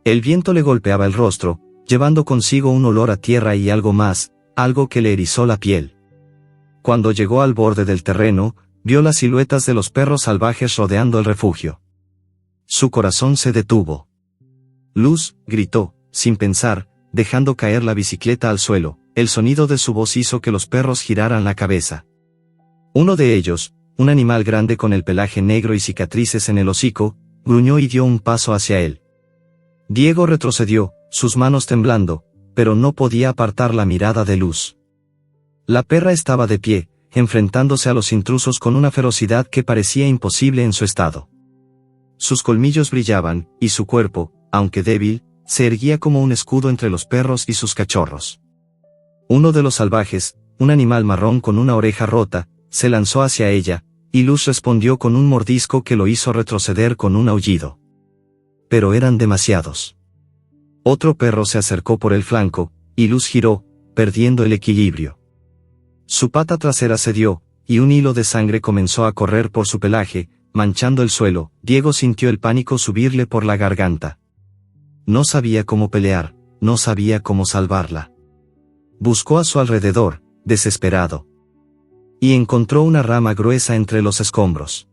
El viento le golpeaba el rostro, llevando consigo un olor a tierra y algo más, algo que le erizó la piel. Cuando llegó al borde del terreno, vio las siluetas de los perros salvajes rodeando el refugio. Su corazón se detuvo. Luz, gritó, sin pensar, dejando caer la bicicleta al suelo. El sonido de su voz hizo que los perros giraran la cabeza. Uno de ellos, un animal grande con el pelaje negro y cicatrices en el hocico, gruñó y dio un paso hacia él. Diego retrocedió, sus manos temblando, pero no podía apartar la mirada de Luz. La perra estaba de pie, enfrentándose a los intrusos con una ferocidad que parecía imposible en su estado. Sus colmillos brillaban, y su cuerpo, aunque débil, se erguía como un escudo entre los perros y sus cachorros. Uno de los salvajes, un animal marrón con una oreja rota, se lanzó hacia ella, y Luz respondió con un mordisco que lo hizo retroceder con un aullido. Pero eran demasiados. Otro perro se acercó por el flanco, y Luz giró, perdiendo el equilibrio. Su pata trasera cedió, y un hilo de sangre comenzó a correr por su pelaje, manchando el suelo. Diego sintió el pánico subirle por la garganta. No sabía cómo pelear, no sabía cómo salvarla. Buscó a su alrededor, desesperado. Y encontró una rama gruesa entre los escombros.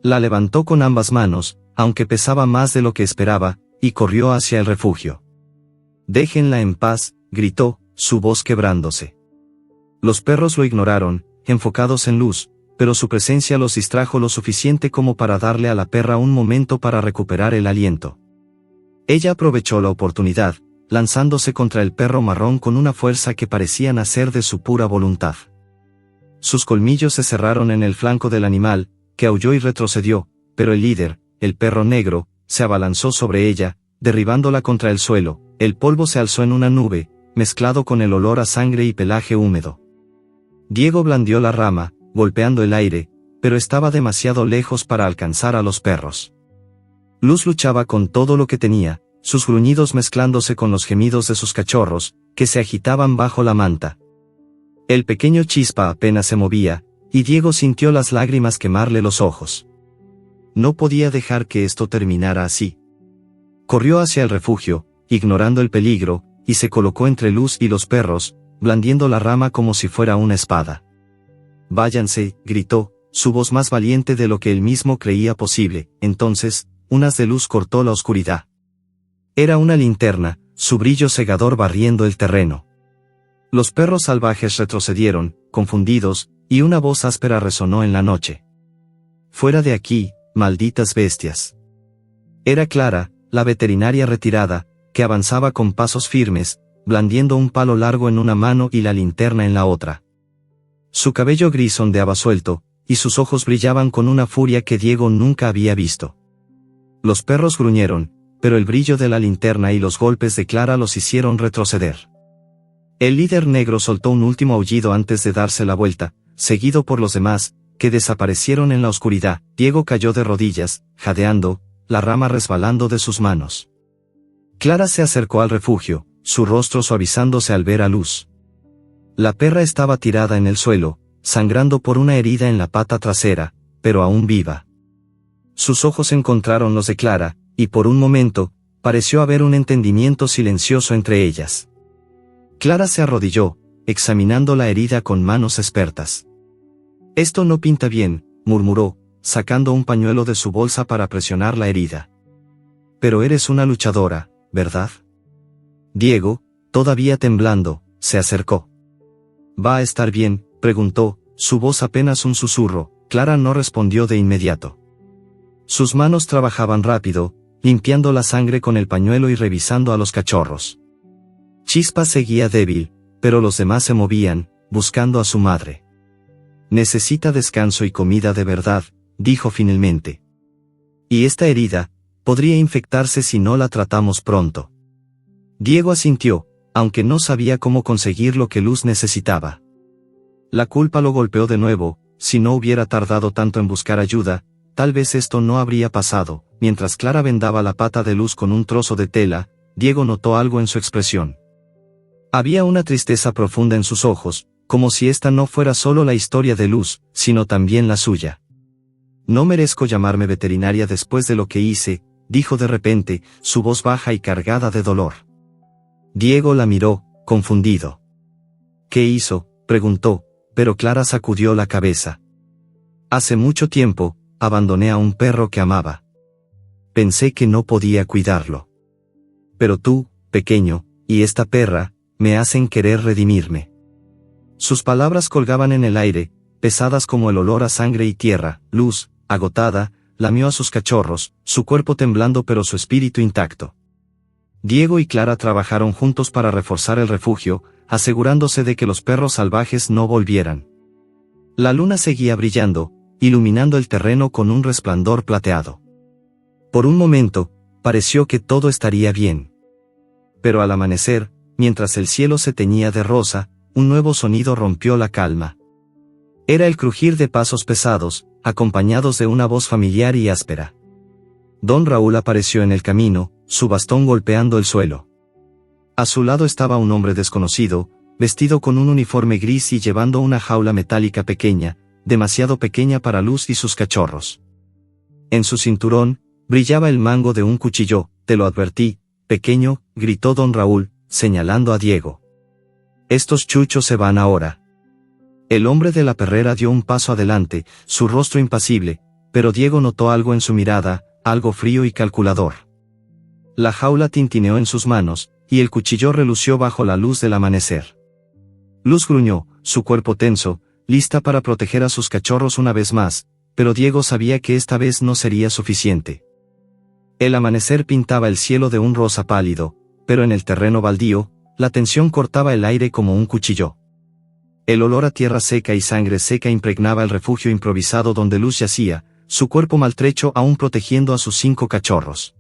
La levantó con ambas manos, aunque pesaba más de lo que esperaba, y corrió hacia el refugio. «Déjenla en paz», gritó, su voz quebrándose. Los perros lo ignoraron, enfocados en Luz, pero su presencia los distrajo lo suficiente como para darle a la perra un momento para recuperar el aliento. Ella aprovechó la oportunidad, lanzándose contra el perro marrón con una fuerza que parecía nacer de su pura voluntad. Sus colmillos se cerraron en el flanco del animal, que aulló y retrocedió, pero el líder, el perro negro, se abalanzó sobre ella, derribándola contra el suelo. El polvo se alzó en una nube, mezclado con el olor a sangre y pelaje húmedo. Diego blandió la rama, golpeando el aire, pero estaba demasiado lejos para alcanzar a los perros. Luz luchaba con todo lo que tenía, sus gruñidos mezclándose con los gemidos de sus cachorros, que se agitaban bajo la manta. El pequeño Chispa apenas se movía, y Diego sintió las lágrimas quemarle los ojos. No podía dejar que esto terminara así. Corrió hacia el refugio, ignorando el peligro, y se colocó entre Luz y los perros, blandiendo la rama como si fuera una espada. «Váyanse», gritó, su voz más valiente de lo que él mismo creía posible. Entonces, un haz de luz cortó la oscuridad. Era una linterna, su brillo cegador barriendo el terreno. Los perros salvajes retrocedieron, confundidos, y una voz áspera resonó en la noche. «Fuera de aquí, malditas bestias». Era Clara, la veterinaria retirada, que avanzaba con pasos firmes, blandiendo un palo largo en una mano y la linterna en la otra. Su cabello gris ondeaba suelto, y sus ojos brillaban con una furia que Diego nunca había visto. Los perros gruñeron, pero el brillo de la linterna y los golpes de Clara los hicieron retroceder. El líder negro soltó un último aullido antes de darse la vuelta, seguido por los demás, que desaparecieron en la oscuridad. Diego cayó de rodillas, jadeando, la rama resbalando de sus manos. Clara se acercó al refugio, su rostro suavizándose al ver a Luz. La perra estaba tirada en el suelo, sangrando por una herida en la pata trasera, pero aún viva. Sus ojos encontraron los de Clara, y por un momento, pareció haber un entendimiento silencioso entre ellas. Clara se arrodilló, examinando la herida con manos expertas. «Esto no pinta bien», murmuró, sacando un pañuelo de su bolsa para presionar la herida. «Pero eres una luchadora, ¿verdad?». Diego, todavía temblando, se acercó. «¿Va a estar bien?», preguntó, su voz apenas un susurro. Clara no respondió de inmediato. Sus manos trabajaban rápido, limpiando la sangre con el pañuelo y revisando a los cachorros. Chispa seguía débil, pero los demás se movían, buscando a su madre. «Necesita descanso y comida de verdad», dijo finalmente. «Y esta herida, podría infectarse si no la tratamos pronto». Diego asintió, aunque no sabía cómo conseguir lo que Luz necesitaba. La culpa lo golpeó de nuevo. Si no hubiera tardado tanto en buscar ayuda, tal vez esto no habría pasado. Mientras Clara vendaba la pata de Luz con un trozo de tela, Diego notó algo en su expresión. Había una tristeza profunda en sus ojos, como si esta no fuera solo la historia de Luz, sino también la suya. No merezco llamarme veterinaria después de lo que hice, dijo de repente, su voz baja y cargada de dolor. Diego la miró, confundido. ¿Qué hizo?, preguntó, pero Clara sacudió la cabeza. Hace mucho tiempo, abandoné a un perro que amaba. Pensé que no podía cuidarlo. Pero tú, pequeño, y esta perra, me hacen querer redimirme. Sus palabras colgaban en el aire, pesadas como el olor a sangre y tierra. Luz, agotada, lamió a sus cachorros, su cuerpo temblando pero su espíritu intacto. Diego y Clara trabajaron juntos para reforzar el refugio, asegurándose de que los perros salvajes no volvieran. La luna seguía brillando, iluminando el terreno con un resplandor plateado. Por un momento, pareció que todo estaría bien. Pero al amanecer, mientras el cielo se teñía de rosa, un nuevo sonido rompió la calma. Era el crujir de pasos pesados, acompañados de una voz familiar y áspera. Don Raúl apareció en el camino, su bastón golpeando el suelo. A su lado estaba un hombre desconocido, vestido con un uniforme gris y llevando una jaula metálica pequeña, demasiado pequeña para Luz y sus cachorros. En su cinturón, brillaba el mango de un cuchillo. Te lo advertí, pequeño, gritó don Raúl, señalando a Diego. Estos chuchos se van ahora. El hombre de la perrera dio un paso adelante, su rostro impasible, pero Diego notó algo en su mirada, algo frío y calculador. La jaula tintineó en sus manos, y el cuchillo relució bajo la luz del amanecer. Luz gruñó, su cuerpo tenso, lista para proteger a sus cachorros una vez más, pero Diego sabía que esta vez no sería suficiente. El amanecer pintaba el cielo de un rosa pálido, pero en el terreno baldío, la tensión cortaba el aire como un cuchillo. El olor a tierra seca y sangre seca impregnaba el refugio improvisado donde Luz yacía, su cuerpo maltrecho aún protegiendo a sus 5 cachorros.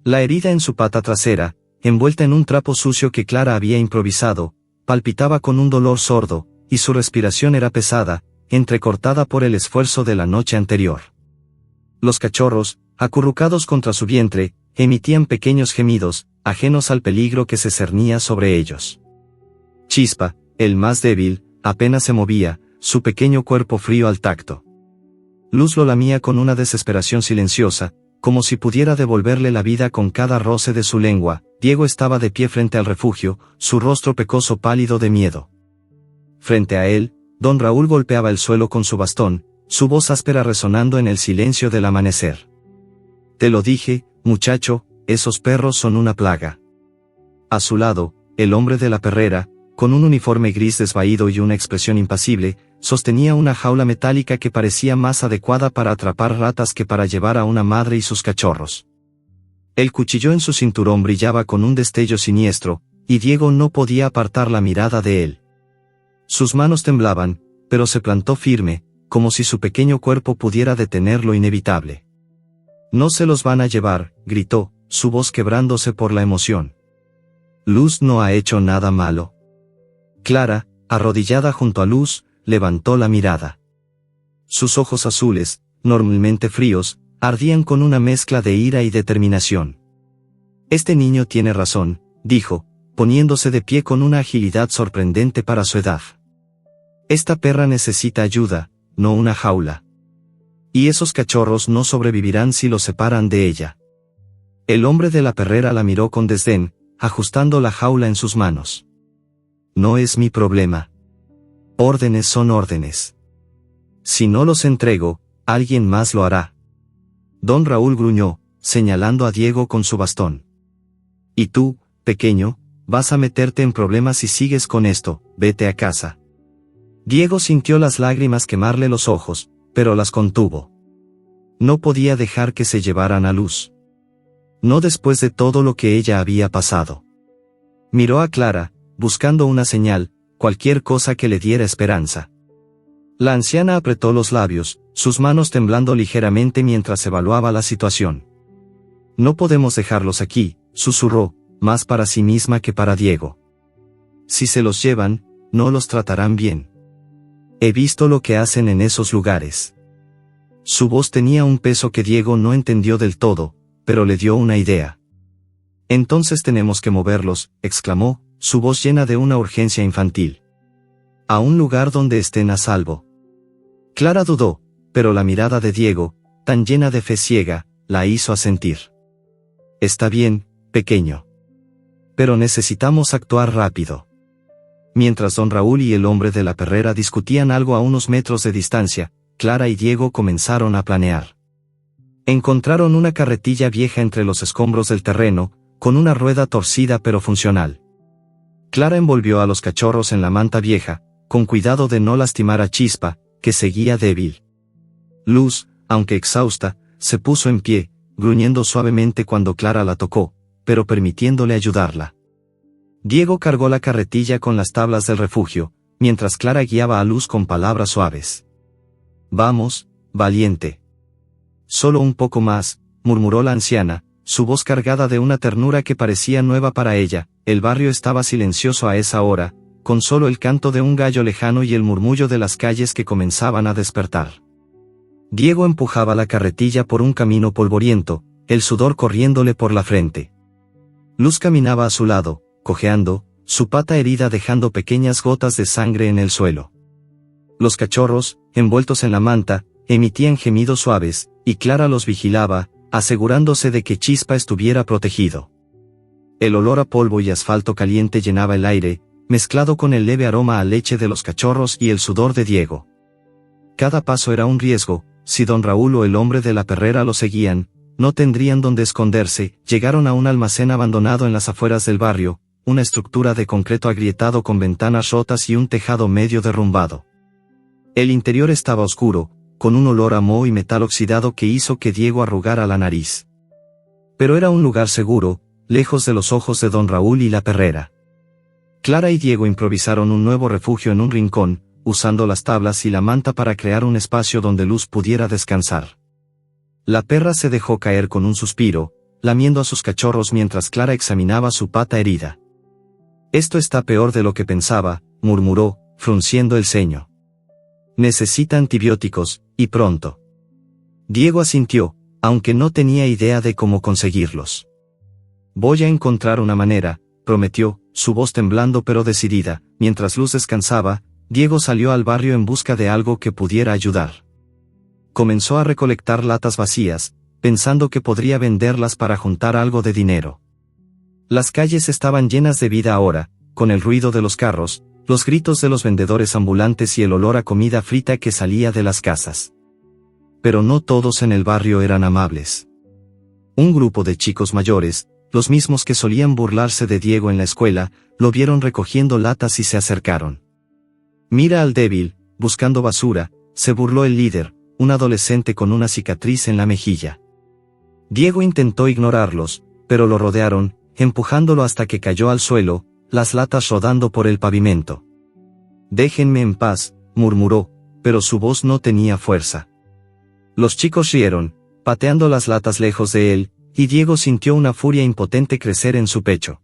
La herida en su pata trasera, envuelta en un trapo sucio que Clara había improvisado, palpitaba con un dolor sordo, y su respiración era pesada, entrecortada por el esfuerzo de la noche anterior. Los cachorros, acurrucados contra su vientre, emitían pequeños gemidos, ajenos al peligro que se cernía sobre ellos. Chispa, el más débil, apenas se movía, su pequeño cuerpo frío al tacto. Luz lo lamía con una desesperación silenciosa, como si pudiera devolverle la vida con cada roce de su lengua. Diego estaba de pie frente al refugio, su rostro pecoso pálido de miedo. Frente a él, don Raúl golpeaba el suelo con su bastón, su voz áspera resonando en el silencio del amanecer. Te lo dije, muchacho, esos perros son una plaga. A su lado, el hombre de la perrera, con un uniforme gris desvaído y una expresión impasible, sostenía una jaula metálica que parecía más adecuada para atrapar ratas que para llevar a una madre y sus cachorros. El cuchillo en su cinturón brillaba con un destello siniestro, y Diego no podía apartar la mirada de él. Sus manos temblaban, pero se plantó firme, como si su pequeño cuerpo pudiera detener lo inevitable. No se los van a llevar, gritó, su voz quebrándose por la emoción. Luz no ha hecho nada malo. Clara, arrodillada junto a Luz, levantó la mirada. Sus ojos azules, normalmente fríos, ardían con una mezcla de ira y determinación. Este niño tiene razón, dijo, poniéndose de pie con una agilidad sorprendente para su edad. Esta perra necesita ayuda, no una jaula. Y esos cachorros no sobrevivirán si los separan de ella. El hombre de la perrera la miró con desdén, ajustando la jaula en sus manos. No es mi problema. Órdenes son órdenes. Si no los entrego, alguien más lo hará. Don Raúl gruñó, señalando a Diego con su bastón. Y tú, pequeño, vas a meterte en problemas si sigues con esto, vete a casa. Diego sintió las lágrimas quemarle los ojos, pero las contuvo. No podía dejar que se llevaran a Luz. No después de todo lo que ella había pasado. Miró a Clara, buscando una señal, cualquier cosa que le diera esperanza. La anciana apretó los labios, sus manos temblando ligeramente mientras evaluaba la situación. No podemos dejarlos aquí, susurró, más para sí misma que para Diego. Si se los llevan, no los tratarán bien. He visto lo que hacen en esos lugares. Su voz tenía un peso que Diego no entendió del todo, pero le dio una idea. Entonces tenemos que moverlos, exclamó, su voz llena de una urgencia infantil. A un lugar donde estén a salvo. Clara dudó, pero la mirada de Diego, tan llena de fe ciega, la hizo asentir. Está bien, pequeño. Pero necesitamos actuar rápido. Mientras don Raúl y el hombre de la perrera discutían algo a unos metros de distancia, Clara y Diego comenzaron a planear. Encontraron una carretilla vieja entre los escombros del terreno, con una rueda torcida pero funcional. Clara envolvió a los cachorros en la manta vieja, con cuidado de no lastimar a Chispa, que seguía débil. Luz, aunque exhausta, se puso en pie, gruñendo suavemente cuando Clara la tocó, pero permitiéndole ayudarla. Diego cargó la carretilla con las tablas del refugio, mientras Clara guiaba a Luz con palabras suaves. «Vamos, valiente». «Solo un poco más», murmuró la anciana, su voz cargada de una ternura que parecía nueva para ella. El barrio estaba silencioso a esa hora, con solo el canto de un gallo lejano y el murmullo de las calles que comenzaban a despertar. Diego empujaba la carretilla por un camino polvoriento, el sudor corriéndole por la frente. Luz caminaba a su lado, cojeando, su pata herida dejando pequeñas gotas de sangre en el suelo. Los cachorros, envueltos en la manta, emitían gemidos suaves, y Clara los vigilaba, asegurándose de que Chispa estuviera protegido. El olor a polvo y asfalto caliente llenaba el aire, mezclado con el leve aroma a leche de los cachorros y el sudor de Diego. Cada paso era un riesgo. Si don Raúl o el hombre de la perrera lo seguían, no tendrían dónde esconderse. Llegaron a un almacén abandonado en las afueras del barrio, una estructura de concreto agrietado con ventanas rotas y un tejado medio derrumbado. El interior estaba oscuro, con un olor a moho y metal oxidado que hizo que Diego arrugara la nariz. Pero era un lugar seguro, lejos de los ojos de don Raúl y la perrera. Clara y Diego improvisaron un nuevo refugio en un rincón, usando las tablas y la manta para crear un espacio donde Luz pudiera descansar. La perra se dejó caer con un suspiro, lamiendo a sus cachorros mientras Clara examinaba su pata herida. «Esto está peor de lo que pensaba», murmuró, frunciendo el ceño. «Necesita antibióticos, y pronto». Diego asintió, aunque no tenía idea de cómo conseguirlos. «Voy a encontrar una manera», prometió, su voz temblando pero decidida. Mientras Luz descansaba, Diego salió al barrio en busca de algo que pudiera ayudar. Comenzó a recolectar latas vacías, pensando que podría venderlas para juntar algo de dinero. Las calles estaban llenas de vida ahora, con el ruido de los carros, los gritos de los vendedores ambulantes y el olor a comida frita que salía de las casas. Pero no todos en el barrio eran amables. Un grupo de chicos mayores, los mismos que solían burlarse de Diego en la escuela, lo vieron recogiendo latas y se acercaron. «Mira al débil, buscando basura», se burló el líder, un adolescente con una cicatriz en la mejilla. Diego intentó ignorarlos, pero lo rodearon, empujándolo hasta que cayó al suelo, las latas rodando por el pavimento. «Déjenme en paz», murmuró, pero su voz no tenía fuerza. Los chicos rieron, pateando las latas lejos de él, y Diego sintió una furia impotente crecer en su pecho.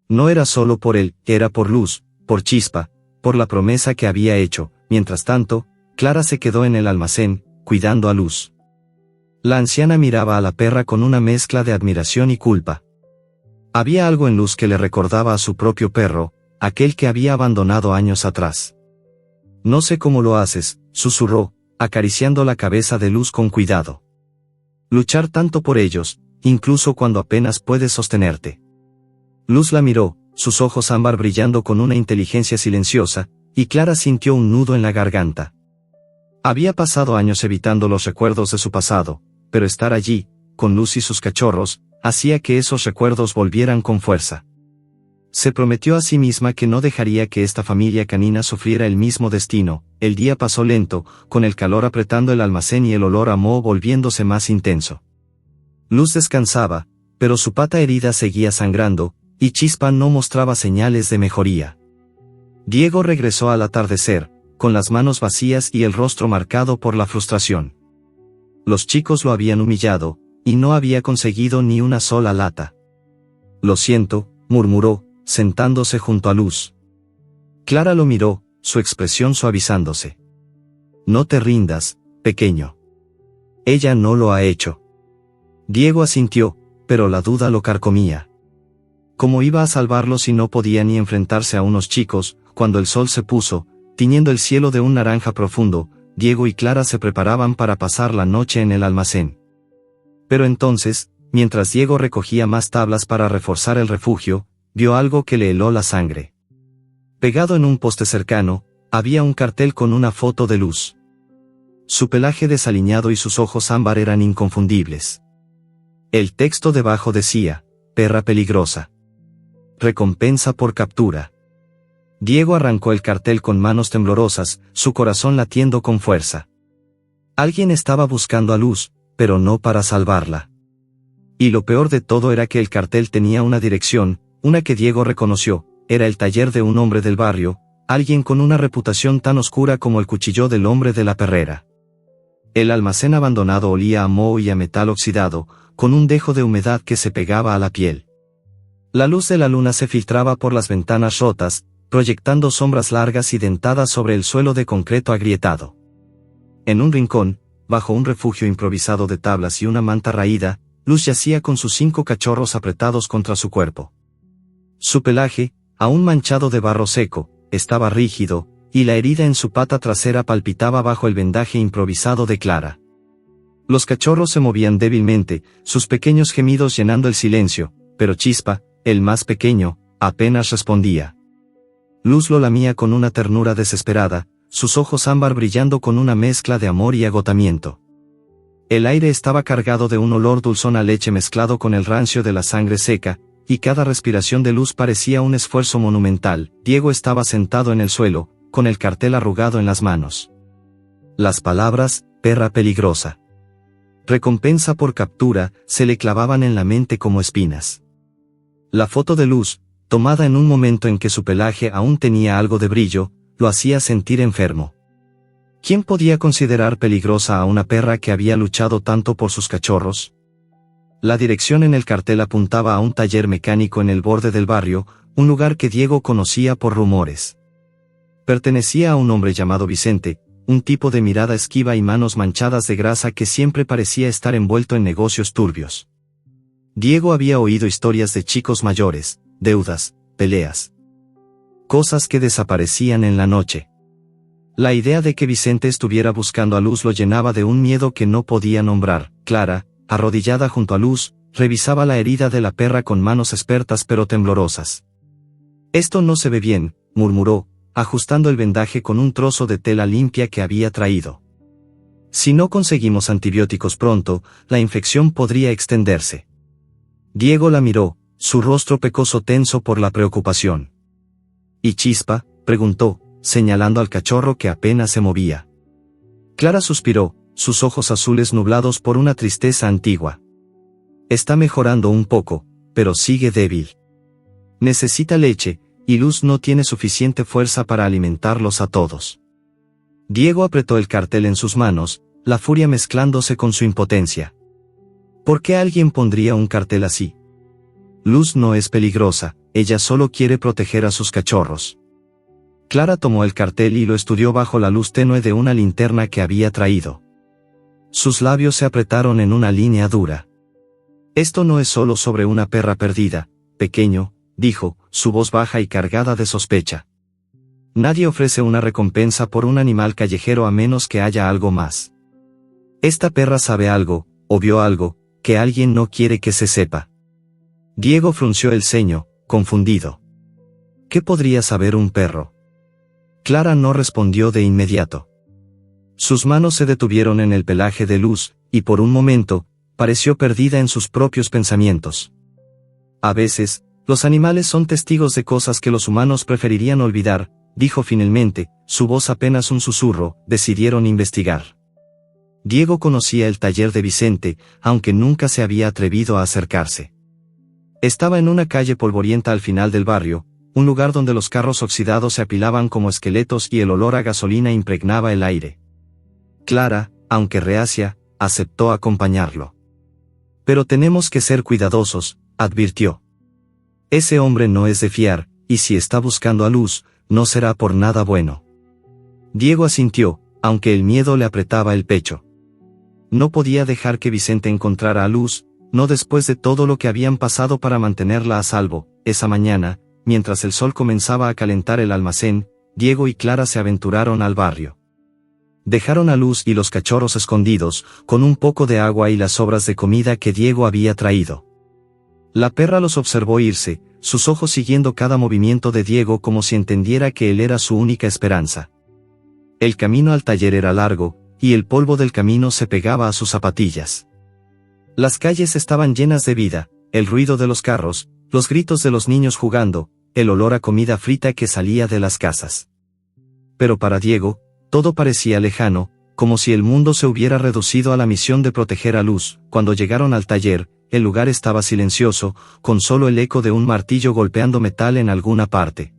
No era solo por él, era por Luz, por Chispa, por la promesa que había hecho. Mientras tanto, Clara se quedó en el almacén, cuidando a Luz. La anciana miraba a la perra con una mezcla de admiración y culpa. Había algo en Luz que le recordaba a su propio perro, aquel que había abandonado años atrás. «No sé cómo lo haces», susurró, acariciando la cabeza de Luz con cuidado. «Luchar tanto por ellos, incluso cuando apenas puedes sostenerte». Luz la miró, sus ojos ámbar brillando con una inteligencia silenciosa, y Clara sintió un nudo en la garganta. Había pasado años evitando los recuerdos de su pasado, pero estar allí, con Luz y sus cachorros, hacía que esos recuerdos volvieran con fuerza. Se prometió a sí misma que no dejaría que esta familia canina sufriera el mismo destino. El día pasó lento, con el calor apretando el almacén y el olor a moho volviéndose más intenso. Luz descansaba, pero su pata herida seguía sangrando, y Chispa no mostraba señales de mejoría. Diego regresó al atardecer, con las manos vacías y el rostro marcado por la frustración. Los chicos lo habían humillado, y no había conseguido ni una sola lata. Lo siento, murmuró, sentándose junto a Luz. Clara lo miró, su expresión suavizándose. No te rindas, pequeño. Ella no lo ha hecho. Diego asintió, pero la duda lo carcomía. ¿Cómo iba a salvarlo si no podía ni enfrentarse a unos chicos? Cuando el sol se puso, tiñendo el cielo de un naranja profundo, Diego y Clara se preparaban para pasar la noche en el almacén. Pero entonces, mientras Diego recogía más tablas para reforzar el refugio, vio algo que le heló la sangre. Pegado en un poste cercano, había un cartel con una foto de Luz. Su pelaje desaliñado y sus ojos ámbar eran inconfundibles. El texto debajo decía, perra peligrosa. Recompensa por captura. Diego arrancó el cartel con manos temblorosas, su corazón latiendo con fuerza. Alguien estaba buscando a Luz, pero no para salvarla. Y lo peor de todo era que el cartel tenía una dirección, una que Diego reconoció, era el taller de un hombre del barrio, alguien con una reputación tan oscura como el cuchillo del hombre de la perrera. El almacén abandonado olía a moho y a metal oxidado, con un dejo de humedad que se pegaba a la piel. La luz de la luna se filtraba por las ventanas rotas, proyectando sombras largas y dentadas sobre el suelo de concreto agrietado. En un rincón, bajo un refugio improvisado de tablas y una manta raída, Luz yacía con sus 5 cachorros apretados contra su cuerpo. Su pelaje, aún manchado de barro seco, estaba rígido, y la herida en su pata trasera palpitaba bajo el vendaje improvisado de Clara. Los cachorros se movían débilmente, sus pequeños gemidos llenando el silencio, pero Chispa, el más pequeño, apenas respondía. Luz lo lamía con una ternura desesperada, sus ojos ámbar brillando con una mezcla de amor y agotamiento. El aire estaba cargado de un olor dulzón a leche mezclado con el rancio de la sangre seca, y cada respiración de Luz parecía un esfuerzo monumental. Diego estaba sentado en el suelo, con el cartel arrugado en las manos. Las palabras, perra peligrosa. Recompensa por captura, se le clavaban en la mente como espinas. La foto de Luz, tomada en un momento en que su pelaje aún tenía algo de brillo, lo hacía sentir enfermo. ¿Quién podía considerar peligrosa a una perra que había luchado tanto por sus cachorros? La dirección en el cartel apuntaba a un taller mecánico en el borde del barrio, un lugar que Diego conocía por rumores. Pertenecía a un hombre llamado Vicente, un tipo de mirada esquiva y manos manchadas de grasa que siempre parecía estar envuelto en negocios turbios. Diego había oído historias de chicos mayores, deudas, peleas. Cosas que desaparecían en la noche. La idea de que Vicente estuviera buscando a Luz lo llenaba de un miedo que no podía nombrar. Clara, arrodillada junto a Luz, revisaba la herida de la perra con manos expertas pero temblorosas. Esto no se ve bien, murmuró, ajustando el vendaje con un trozo de tela limpia que había traído. Si no conseguimos antibióticos pronto, la infección podría extenderse. Diego la miró, su rostro pecoso tenso por la preocupación. ¿Y Chispa?, preguntó, señalando al cachorro que apenas se movía. Clara suspiró, sus ojos azules nublados por una tristeza antigua. Está mejorando un poco, pero sigue débil. Necesita leche, y Luz no tiene suficiente fuerza para alimentarlos a todos. Diego apretó el cartel en sus manos, la furia mezclándose con su impotencia. ¿Por qué alguien pondría un cartel así? Luz no es peligrosa, ella solo quiere proteger a sus cachorros. Clara tomó el cartel y lo estudió bajo la luz tenue de una linterna que había traído. Sus labios se apretaron en una línea dura. Esto no es solo sobre una perra perdida, pequeño, dijo, su voz baja y cargada de sospecha. Nadie ofrece una recompensa por un animal callejero a menos que haya algo más. Esta perra sabe algo, o vio algo, que alguien no quiere que se sepa. Diego frunció el ceño, confundido. ¿Qué podría saber un perro? Clara no respondió de inmediato. Sus manos se detuvieron en el pelaje de Luz, y por un momento, pareció perdida en sus propios pensamientos. A veces, los animales son testigos de cosas que los humanos preferirían olvidar, dijo finalmente, su voz apenas un susurro. Decidieron investigar. Diego conocía el taller de Vicente, aunque nunca se había atrevido a acercarse. Estaba en una calle polvorienta al final del barrio, un lugar donde los carros oxidados se apilaban como esqueletos y el olor a gasolina impregnaba el aire. Clara, aunque reacia, aceptó acompañarlo. Pero tenemos que ser cuidadosos, advirtió. Ese hombre no es de fiar, y si está buscando a Luz, no será por nada bueno. Diego asintió, aunque el miedo le apretaba el pecho. No podía dejar que Vicente encontrara a Luz, no después de todo lo que habían pasado para mantenerla a salvo. Esa mañana, mientras el sol comenzaba a calentar el almacén, Diego y Clara se aventuraron al barrio. Dejaron a Luz y los cachorros escondidos, con un poco de agua y las sobras de comida que Diego había traído. La perra los observó irse, sus ojos siguiendo cada movimiento de Diego como si entendiera que él era su única esperanza. El camino al taller era largo, y el polvo del camino se pegaba a sus zapatillas. Las calles estaban llenas de vida, el ruido de los carros, los gritos de los niños jugando, el olor a comida frita que salía de las casas. Pero para Diego, todo parecía lejano, como si el mundo se hubiera reducido a la misión de proteger a Luz. Cuando llegaron al taller, el lugar estaba silencioso, con solo el eco de un martillo golpeando metal en alguna parte.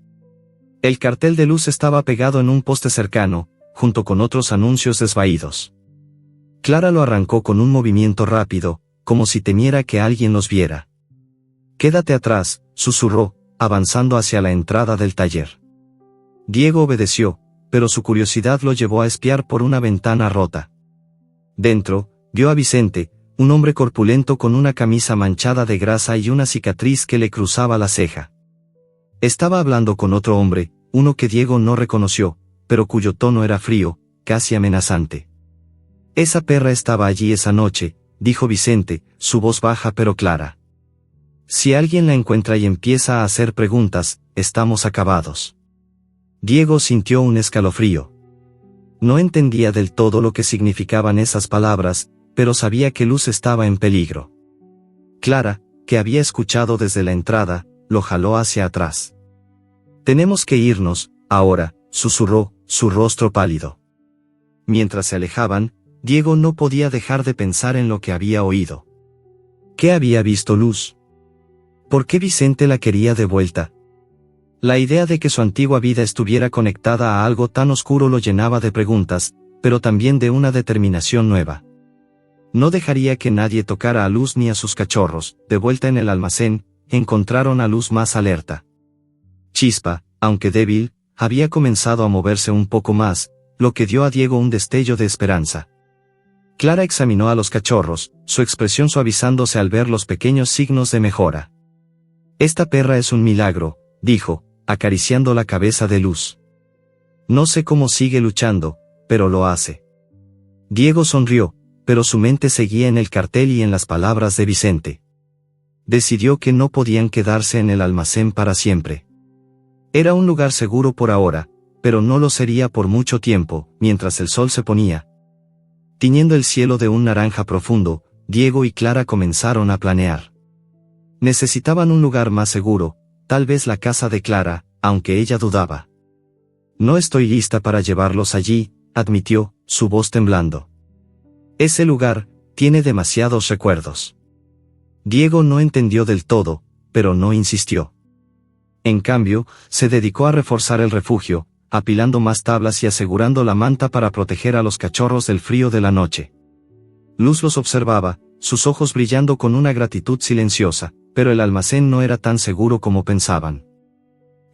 El cartel de Luz estaba pegado en un poste cercano, junto con otros anuncios desvaídos. Clara lo arrancó con un movimiento rápido, como si temiera que alguien los viera. «Quédate atrás», susurró, avanzando hacia la entrada del taller. Diego obedeció, pero su curiosidad lo llevó a espiar por una ventana rota. Dentro, vio a Vicente, un hombre corpulento con una camisa manchada de grasa y una cicatriz que le cruzaba la ceja. Estaba hablando con otro hombre, uno que Diego no reconoció, pero cuyo tono era frío, casi amenazante. «Esa perra estaba allí esa noche», dijo Vicente, su voz baja pero clara. «Si alguien la encuentra y empieza a hacer preguntas, estamos acabados». Diego sintió un escalofrío. No entendía del todo lo que significaban esas palabras, pero sabía que Luz estaba en peligro. Clara, que había escuchado desde la entrada, lo jaló hacia atrás. «Tenemos que irnos, ahora», susurró, su rostro pálido. Mientras se alejaban, Diego no podía dejar de pensar en lo que había oído. ¿Qué había visto Luz? ¿Por qué Vicente la quería de vuelta? La idea de que su antigua vida estuviera conectada a algo tan oscuro lo llenaba de preguntas, pero también de una determinación nueva. No dejaría que nadie tocara a Luz ni a sus cachorros. De vuelta en el almacén, encontraron a Luz más alerta. Chispa, aunque débil, había comenzado a moverse un poco más, lo que dio a Diego un destello de esperanza. Clara examinó a los cachorros, su expresión suavizándose al ver los pequeños signos de mejora. «Esta perra es un milagro», dijo, acariciando la cabeza de Luz. «No sé cómo sigue luchando, pero lo hace». Diego sonrió, pero su mente seguía en el cartel y en las palabras de Vicente. Decidió que no podían quedarse en el almacén para siempre. Era un lugar seguro por ahora, pero no lo sería por mucho tiempo. Mientras el sol se ponía, tiñendo el cielo de un naranja profundo, Diego y Clara comenzaron a planear. Necesitaban un lugar más seguro, tal vez la casa de Clara, aunque ella dudaba. «No estoy lista para llevarlos allí», admitió, su voz temblando. «Ese lugar tiene demasiados recuerdos». Diego no entendió del todo, pero no insistió. En cambio, se dedicó a reforzar el refugio, apilando más tablas y asegurando la manta para proteger a los cachorros del frío de la noche. Luz los observaba, sus ojos brillando con una gratitud silenciosa, pero el almacén no era tan seguro como pensaban.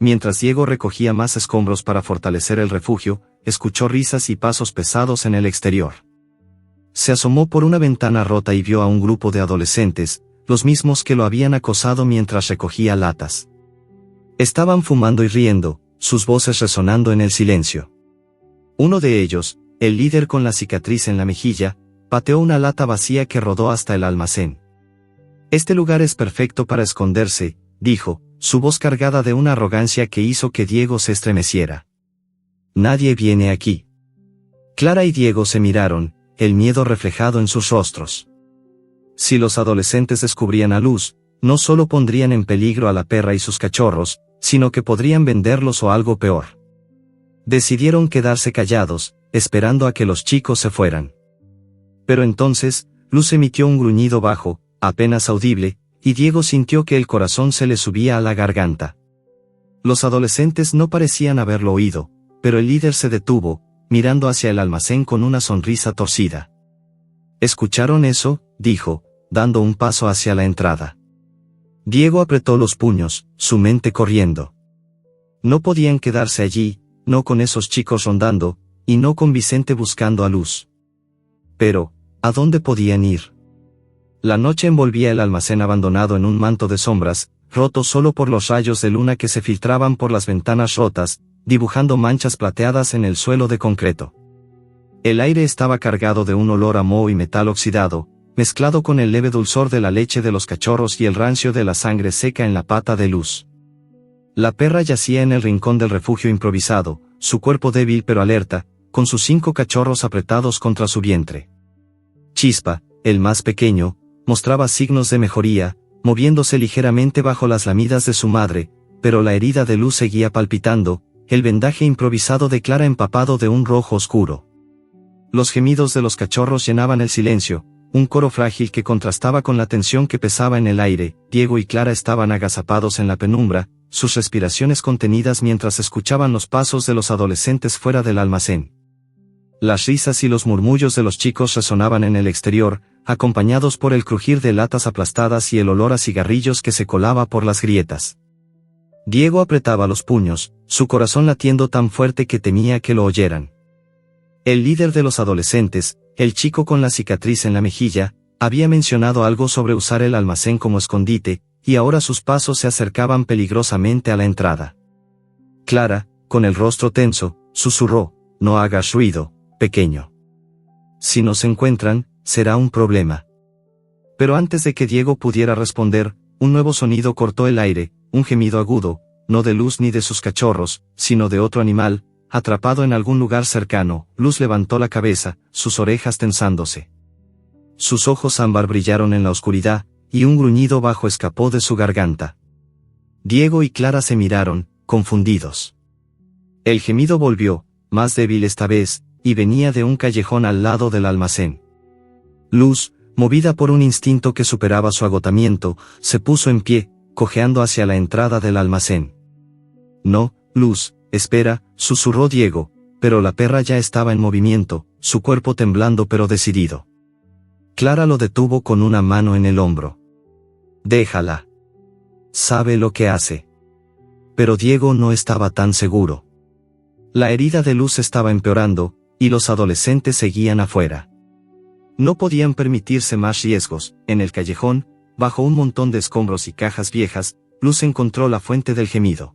Mientras Diego recogía más escombros para fortalecer el refugio, escuchó risas y pasos pesados en el exterior. Se asomó por una ventana rota y vio a un grupo de adolescentes, los mismos que lo habían acosado mientras recogía latas. Estaban fumando y riendo, sus voces resonando en el silencio. Uno de ellos, el líder con la cicatriz en la mejilla, pateó una lata vacía que rodó hasta el almacén. «Este lugar es perfecto para esconderse», dijo, su voz cargada de una arrogancia que hizo que Diego se estremeciera. «Nadie viene aquí». Clara y Diego se miraron, el miedo reflejado en sus rostros. Si los adolescentes descubrían a Luz, no solo pondrían en peligro a la perra y sus cachorros, sino que podrían venderlos o algo peor. Decidieron quedarse callados, esperando a que los chicos se fueran. Pero entonces, Luz emitió un gruñido bajo, apenas audible, y Diego sintió que el corazón se le subía a la garganta. Los adolescentes no parecían haberlo oído, pero el líder se detuvo, mirando hacia el almacén con una sonrisa torcida. «¿Escucharon eso?», dijo, dando un paso hacia la entrada. Diego apretó los puños, su mente corriendo. No podían quedarse allí, no con esos chicos rondando, y no con Vicente buscando a Luz. Pero, ¿a dónde podían ir? La noche envolvía el almacén abandonado en un manto de sombras, roto solo por los rayos de luna que se filtraban por las ventanas rotas, dibujando manchas plateadas en el suelo de concreto. El aire estaba cargado de un olor a moho y metal oxidado, mezclado con el leve dulzor de la leche de los cachorros y el rancio de la sangre seca en la pata de Luz. La perra yacía en el rincón del refugio improvisado, su cuerpo débil pero alerta, con sus 5 cachorros apretados contra su vientre. Chispa, el más pequeño, mostraba signos de mejoría, moviéndose ligeramente bajo las lamidas de su madre, pero la herida de Luz seguía palpitando, el vendaje improvisado de Clara empapado de un rojo oscuro. Los gemidos de los cachorros llenaban el silencio, un coro frágil que contrastaba con la tensión que pesaba en el aire. Diego y Clara estaban agazapados en la penumbra, sus respiraciones contenidas mientras escuchaban los pasos de los adolescentes fuera del almacén. Las risas y los murmullos de los chicos resonaban en el exterior, acompañados por el crujir de latas aplastadas y el olor a cigarrillos que se colaba por las grietas. Diego apretaba los puños, su corazón latiendo tan fuerte que temía que lo oyeran. El líder de los adolescentes, el chico con la cicatriz en la mejilla, había mencionado algo sobre usar el almacén como escondite, y ahora sus pasos se acercaban peligrosamente a la entrada. Clara, con el rostro tenso, susurró: «No hagas ruido, pequeño. Si nos encuentran, será un problema». Pero antes de que Diego pudiera responder, un nuevo sonido cortó el aire, un gemido agudo, no de Luz ni de sus cachorros, sino de otro animal, atrapado en algún lugar cercano. Luz levantó la cabeza, sus orejas tensándose. Sus ojos ámbar brillaron en la oscuridad, y un gruñido bajo escapó de su garganta. Diego y Clara se miraron, confundidos. El gemido volvió, más débil esta vez, y venía de un callejón al lado del almacén. Luz, movida por un instinto que superaba su agotamiento, se puso en pie, cojeando hacia la entrada del almacén. «No, Luz, espera», susurró Diego, pero la perra ya estaba en movimiento, su cuerpo temblando pero decidido. Clara lo detuvo con una mano en el hombro. «Déjala. Sabe lo que hace». Pero Diego no estaba tan seguro. La herida de Luz estaba empeorando, y los adolescentes seguían afuera. No podían permitirse más riesgos. En el callejón, bajo un montón de escombros y cajas viejas, Luz encontró la fuente del gemido.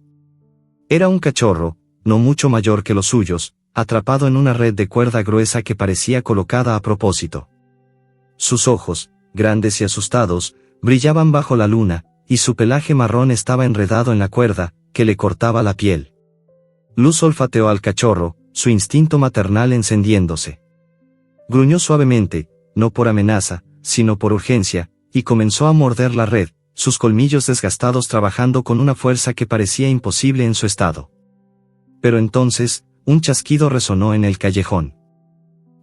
Era un cachorro, no mucho mayor que los suyos, atrapado en una red de cuerda gruesa que parecía colocada a propósito. Sus ojos, grandes y asustados, brillaban bajo la luna, y su pelaje marrón estaba enredado en la cuerda, que le cortaba la piel. Luz olfateó al cachorro, su instinto maternal encendiéndose. Gruñó suavemente, no por amenaza, sino por urgencia, y comenzó a morder la red, sus colmillos desgastados trabajando con una fuerza que parecía imposible en su estado. Pero entonces, un chasquido resonó en el callejón.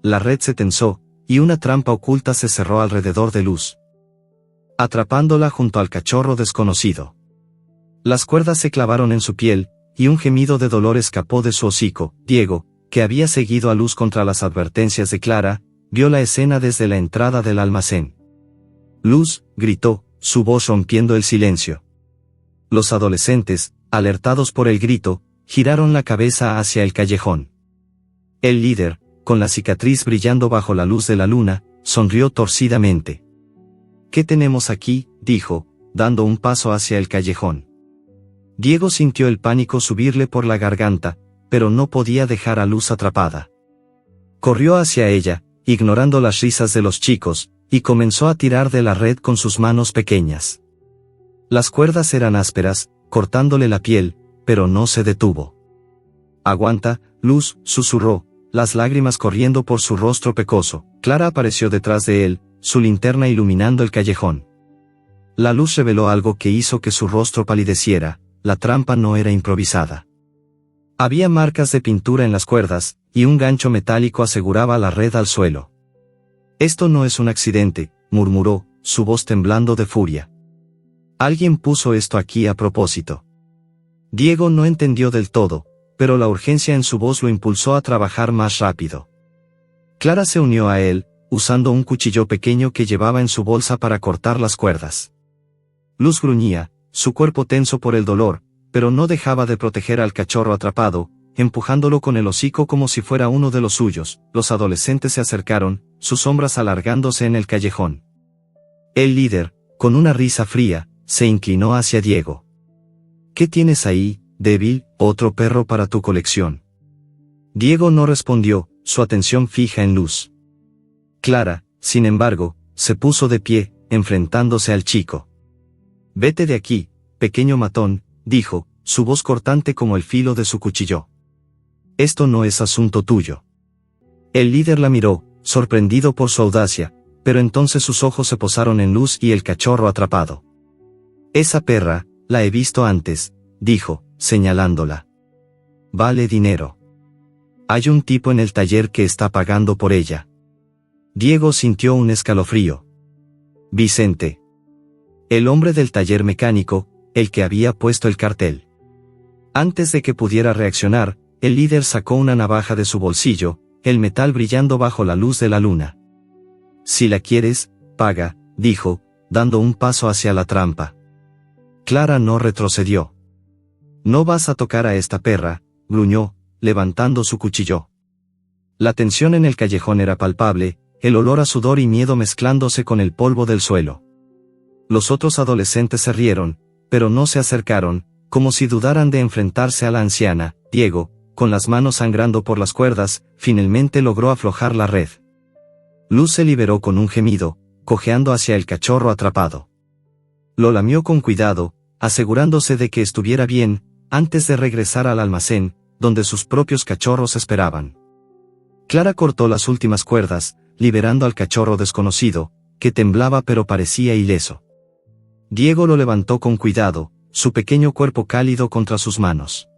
La red se tensó, y una trampa oculta se cerró alrededor de Luz, atrapándola junto al cachorro desconocido. Las cuerdas se clavaron en su piel, y un gemido de dolor escapó de su hocico. Diego, que había seguido a Luz contra las advertencias de Clara, vio la escena desde la entrada del almacén. «Luz», gritó, su voz rompiendo el silencio. Los adolescentes, alertados por el grito, giraron la cabeza hacia el callejón. El líder, con la cicatriz brillando bajo la luz de la luna, sonrió torcidamente. «¿Qué tenemos aquí?», dijo, dando un paso hacia el callejón. Diego sintió el pánico subirle por la garganta, pero no podía dejar a Luz atrapada. Corrió hacia ella, ignorando las risas de los chicos, y comenzó a tirar de la red con sus manos pequeñas. Las cuerdas eran ásperas, cortándole la piel, pero no se detuvo. «Aguanta, Luz», susurró, las lágrimas corriendo por su rostro pecoso. Clara apareció detrás de él, su linterna iluminando el callejón. La luz reveló algo que hizo que su rostro palideciera: la trampa no era improvisada. Había marcas de pintura en las cuerdas, y un gancho metálico aseguraba la red al suelo. «Esto no es un accidente», murmuró, su voz temblando de furia. «Alguien puso esto aquí a propósito». Diego no entendió del todo, pero la urgencia en su voz lo impulsó a trabajar más rápido. Clara se unió a él, usando un cuchillo pequeño que llevaba en su bolsa para cortar las cuerdas. Luz gruñía, su cuerpo tenso por el dolor, pero no dejaba de proteger al cachorro atrapado, empujándolo con el hocico como si fuera uno de los suyos. Los adolescentes se acercaron, sus sombras alargándose en el callejón. El líder, con una risa fría, se inclinó hacia Diego. ¿Qué tienes ahí, débil? ¿Otro perro para tu colección? Diego no respondió, su atención fija en Luz. Clara, sin embargo, se puso de pie, enfrentándose al chico. Vete de aquí, pequeño matón, dijo, su voz cortante como el filo de su cuchillo. Esto no es asunto tuyo. El líder la miró, sorprendido por su audacia, pero entonces sus ojos se posaron en Luz y el cachorro atrapado. Esa perra, la he visto antes, dijo, señalándola. Vale dinero. Hay un tipo en el taller que está pagando por ella. Diego sintió un escalofrío. Vicente. El hombre del taller mecánico, el que había puesto el cartel. Antes de que pudiera reaccionar, el líder sacó una navaja de su bolsillo, el metal brillando bajo la luz de la luna. Si la quieres, paga, dijo, dando un paso hacia la trampa. Clara no retrocedió. No vas a tocar a esta perra, gruñó, levantando su cuchillo. La tensión en el callejón era palpable, el olor a sudor y miedo mezclándose con el polvo del suelo. Los otros adolescentes se rieron, pero no se acercaron, como si dudaran de enfrentarse a la anciana. Diego, con las manos sangrando por las cuerdas, finalmente logró aflojar la red. Luz se liberó con un gemido, cojeando hacia el cachorro atrapado. Lo lamió con cuidado, asegurándose de que estuviera bien, antes de regresar al almacén, donde sus propios cachorros esperaban. Clara cortó las últimas cuerdas, liberando al cachorro desconocido, que temblaba pero parecía ileso. Diego lo levantó con cuidado, su pequeño cuerpo cálido contra sus manos.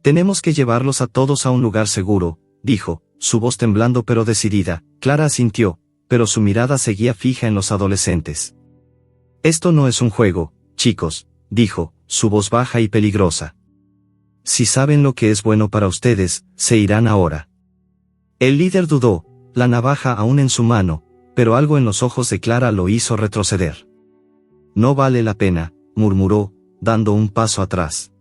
Tenemos que llevarlos a todos a un lugar seguro, dijo, su voz temblando pero decidida. Clara asintió, pero su mirada seguía fija en los adolescentes. Esto no es un juego, chicos, dijo, su voz baja y peligrosa. Si saben lo que es bueno para ustedes, se irán ahora. El líder dudó, la navaja aún en su mano, pero algo en los ojos de Clara lo hizo retroceder. No vale la pena, murmuró, dando un paso atrás.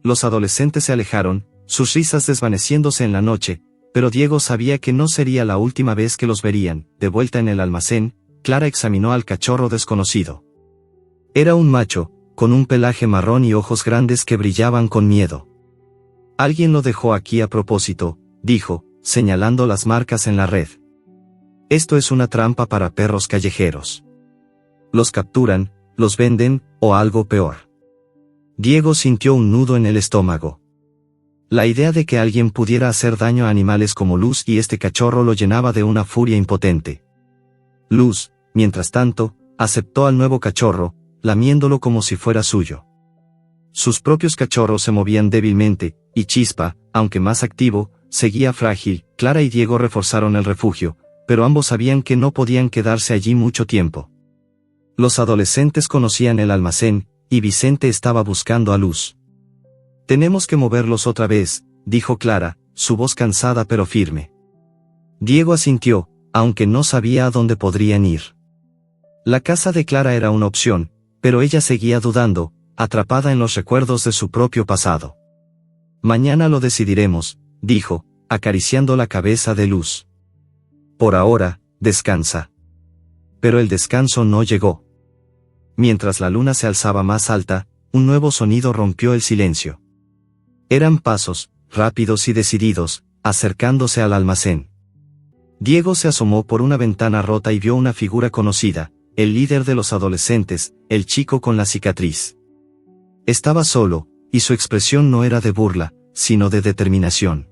Los adolescentes se alejaron, sus risas desvaneciéndose en la noche, pero Diego sabía que no sería la última vez que los verían. De vuelta en el almacén, Clara examinó al cachorro desconocido. Era un macho, con un pelaje marrón y ojos grandes que brillaban con miedo. Alguien lo dejó aquí a propósito, dijo, señalando las marcas en la red. Esto es una trampa para perros callejeros. Los capturan, los venden, o algo peor. Diego sintió un nudo en el estómago. La idea de que alguien pudiera hacer daño a animales como Luz y este cachorro lo llenaba de una furia impotente. Luz, mientras tanto, aceptó al nuevo cachorro, lamiéndolo como si fuera suyo. Sus propios cachorros se movían débilmente, y Chispa, aunque más activo, seguía frágil. Clara y Diego reforzaron el refugio, pero ambos sabían que no podían quedarse allí mucho tiempo. Los adolescentes conocían el almacén, y Vicente estaba buscando a Luz. Tenemos que moverlos otra vez, dijo Clara, su voz cansada pero firme. Diego asintió, aunque no sabía a dónde podrían ir. La casa de Clara era una opción, pero ella seguía dudando, atrapada en los recuerdos de su propio pasado. Mañana lo decidiremos, dijo, acariciando la cabeza de Luz. Por ahora, descansa. Pero el descanso no llegó. Mientras la luna se alzaba más alta, un nuevo sonido rompió el silencio. Eran pasos, rápidos y decididos, acercándose al almacén. Diego se asomó por una ventana rota y vio una figura conocida, el líder de los adolescentes, el chico con la cicatriz. Estaba solo, y su expresión no era de burla, sino de determinación.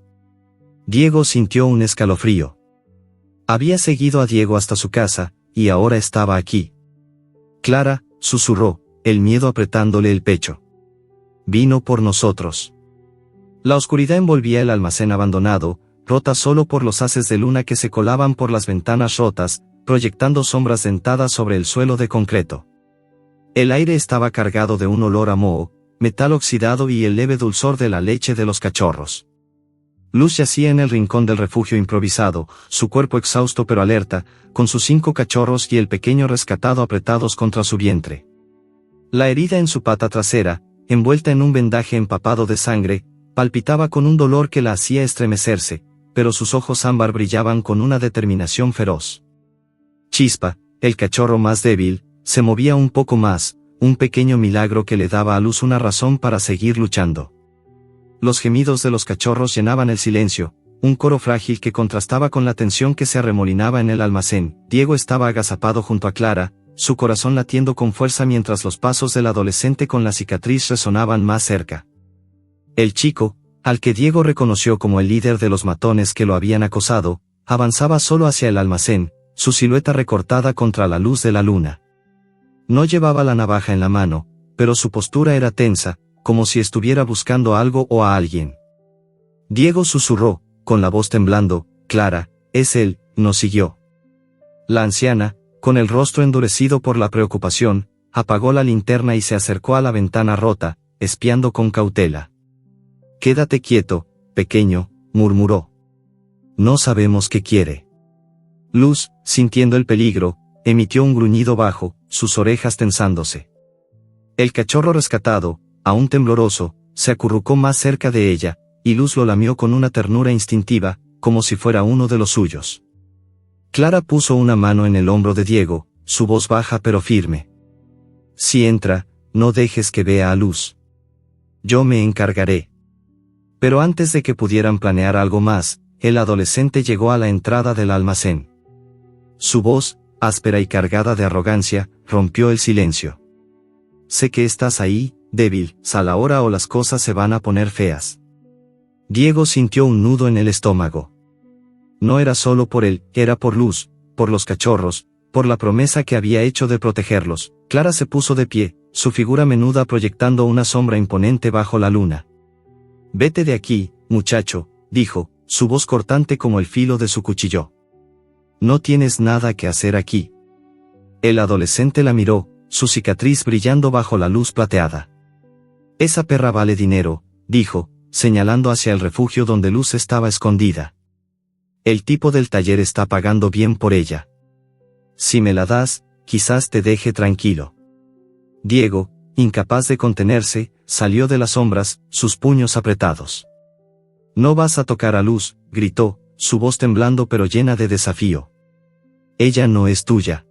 Diego sintió un escalofrío. Había seguido a Diego hasta su casa, y ahora estaba aquí. Clara, susurró, el miedo apretándole el pecho. Vino por nosotros. La oscuridad envolvía el almacén abandonado, rota solo por los haces de luna que se colaban por las ventanas rotas, proyectando sombras dentadas sobre el suelo de concreto. El aire estaba cargado de un olor a moho, metal oxidado y el leve dulzor de la leche de los cachorros. Luz yacía en el rincón del refugio improvisado, su cuerpo exhausto pero alerta, con sus 5 cachorros y el pequeño rescatado apretados contra su vientre. La herida en su pata trasera, envuelta en un vendaje empapado de sangre, palpitaba con un dolor que la hacía estremecerse, pero sus ojos ámbar brillaban con una determinación feroz. Chispa, el cachorro más débil, se movía un poco más, un pequeño milagro que le daba a Luz una razón para seguir luchando. Los gemidos de los cachorros llenaban el silencio, un coro frágil que contrastaba con la tensión que se arremolinaba en el almacén. Diego estaba agazapado junto a Clara, su corazón latiendo con fuerza mientras los pasos del adolescente con la cicatriz resonaban más cerca. El chico, al que Diego reconoció como el líder de los matones que lo habían acosado, avanzaba solo hacia el almacén, su silueta recortada contra la luz de la luna. No llevaba la navaja en la mano, pero su postura era tensa, como si estuviera buscando algo o a alguien. Diego susurró, con la voz temblando, «Clara, es él», nos siguió. La anciana, con el rostro endurecido por la preocupación, apagó la linterna y se acercó a la ventana rota, espiando con cautela. «Quédate quieto, pequeño», murmuró. «No sabemos qué quiere». Luz, sintiendo el peligro, emitió un gruñido bajo, sus orejas tensándose. El cachorro rescatado, aún tembloroso, se acurrucó más cerca de ella, y Luz lo lamió con una ternura instintiva, como si fuera uno de los suyos. Clara puso una mano en el hombro de Diego, su voz baja pero firme. «Si entra, no dejes que vea a Luz. Yo me encargaré». Pero antes de que pudieran planear algo más, el adolescente llegó a la entrada del almacén. Su voz, áspera y cargada de arrogancia, rompió el silencio. «Sé que estás ahí, débil, sal ahora o las cosas se van a poner feas». Diego sintió un nudo en el estómago. No era solo por él, era por Luz, por los cachorros, por la promesa que había hecho de protegerlos. Clara se puso de pie, su figura menuda proyectando una sombra imponente bajo la luna. «Vete de aquí, muchacho», dijo, su voz cortante como el filo de su cuchillo. «No tienes nada que hacer aquí». El adolescente la miró, su cicatriz brillando bajo la luz plateada. «Esa perra vale dinero», dijo, señalando hacia el refugio donde Luz estaba escondida. «El tipo del taller está pagando bien por ella. Si me la das, quizás te deje tranquilo». Diego, incapaz de contenerse, salió de las sombras, sus puños apretados. «No vas a tocar a Luz», gritó, su voz temblando pero llena de desafío. «Ella no es tuya».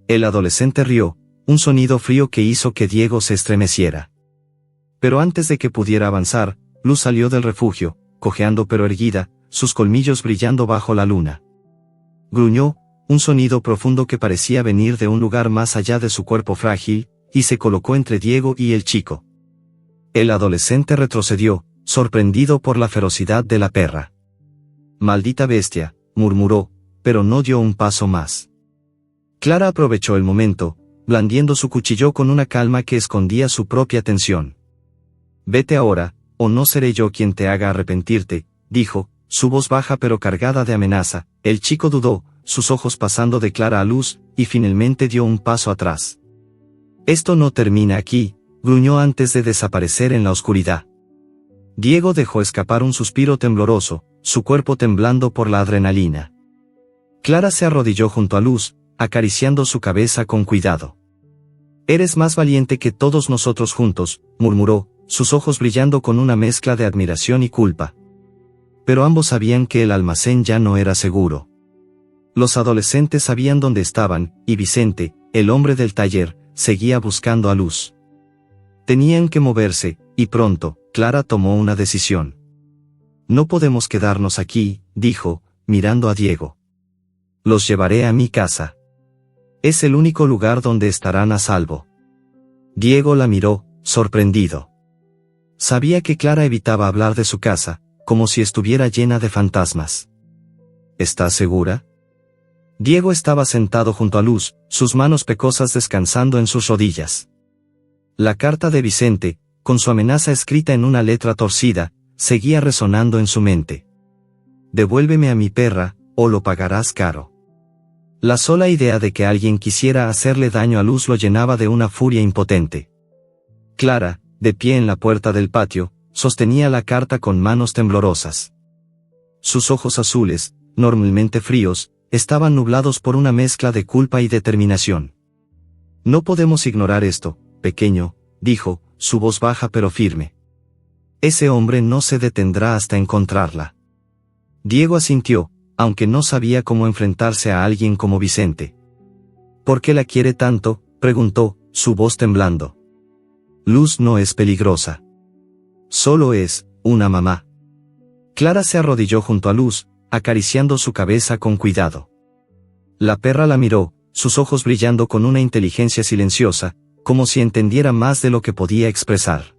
El adolescente rió, un sonido frío que hizo que Diego se estremeciera. Pero antes de que pudiera avanzar, Luz salió del refugio, cojeando pero erguida, sus colmillos brillando bajo la luna. Gruñó, un sonido profundo que parecía venir de un lugar más allá de su cuerpo frágil, y se colocó entre Diego y el chico. El adolescente retrocedió, sorprendido por la ferocidad de la perra. «Maldita bestia», murmuró, pero no dio un paso más. Clara aprovechó el momento, blandiendo su cuchillo con una calma que escondía su propia tensión. «Vete ahora, o no seré yo quien te haga arrepentirte», dijo, su voz baja pero cargada de amenaza. El chico dudó, sus ojos pasando de Clara a Luz, y finalmente dio un paso atrás. «Esto no termina aquí», gruñó antes de desaparecer en la oscuridad. Diego dejó escapar un suspiro tembloroso, su cuerpo temblando por la adrenalina. Clara se arrodilló junto a Luz, acariciando su cabeza con cuidado. «Eres más valiente que todos nosotros juntos», murmuró, sus ojos brillando con una mezcla de admiración y culpa. Pero ambos sabían que el almacén ya no era seguro. Los adolescentes sabían dónde estaban, y Vicente, el hombre del taller, seguía buscando a Luz. Tenían que moverse, y pronto. Clara tomó una decisión. «No podemos quedarnos aquí», dijo, mirando a Diego. «Los llevaré a mi casa. Es el único lugar donde estarán a salvo». Diego la miró, sorprendido. Sabía que Clara evitaba hablar de su casa, como si estuviera llena de fantasmas. «¿Estás segura?». Diego estaba sentado junto a Luz, sus manos pecosas descansando en sus rodillas. La carta de Vicente, con su amenaza escrita en una letra torcida, seguía resonando en su mente. «Devuélveme a mi perra, o lo pagarás caro». La sola idea de que alguien quisiera hacerle daño a Luz lo llenaba de una furia impotente. Clara, de pie en la puerta del patio, sostenía la carta con manos temblorosas. Sus ojos azules, normalmente fríos, estaban nublados por una mezcla de culpa y determinación. «No podemos ignorar esto», pequeño, dijo, su voz baja pero firme. Ese hombre no se detendrá hasta encontrarla. Diego asintió, aunque no sabía cómo enfrentarse a alguien como Vicente. ¿Por qué la quiere tanto?, preguntó, su voz temblando. Luz no es peligrosa. Solo es una mamá. Clara se arrodilló junto a Luz, acariciando su cabeza con cuidado. La perra la miró, sus ojos brillando con una inteligencia silenciosa, como si entendiera más de lo que podía expresar.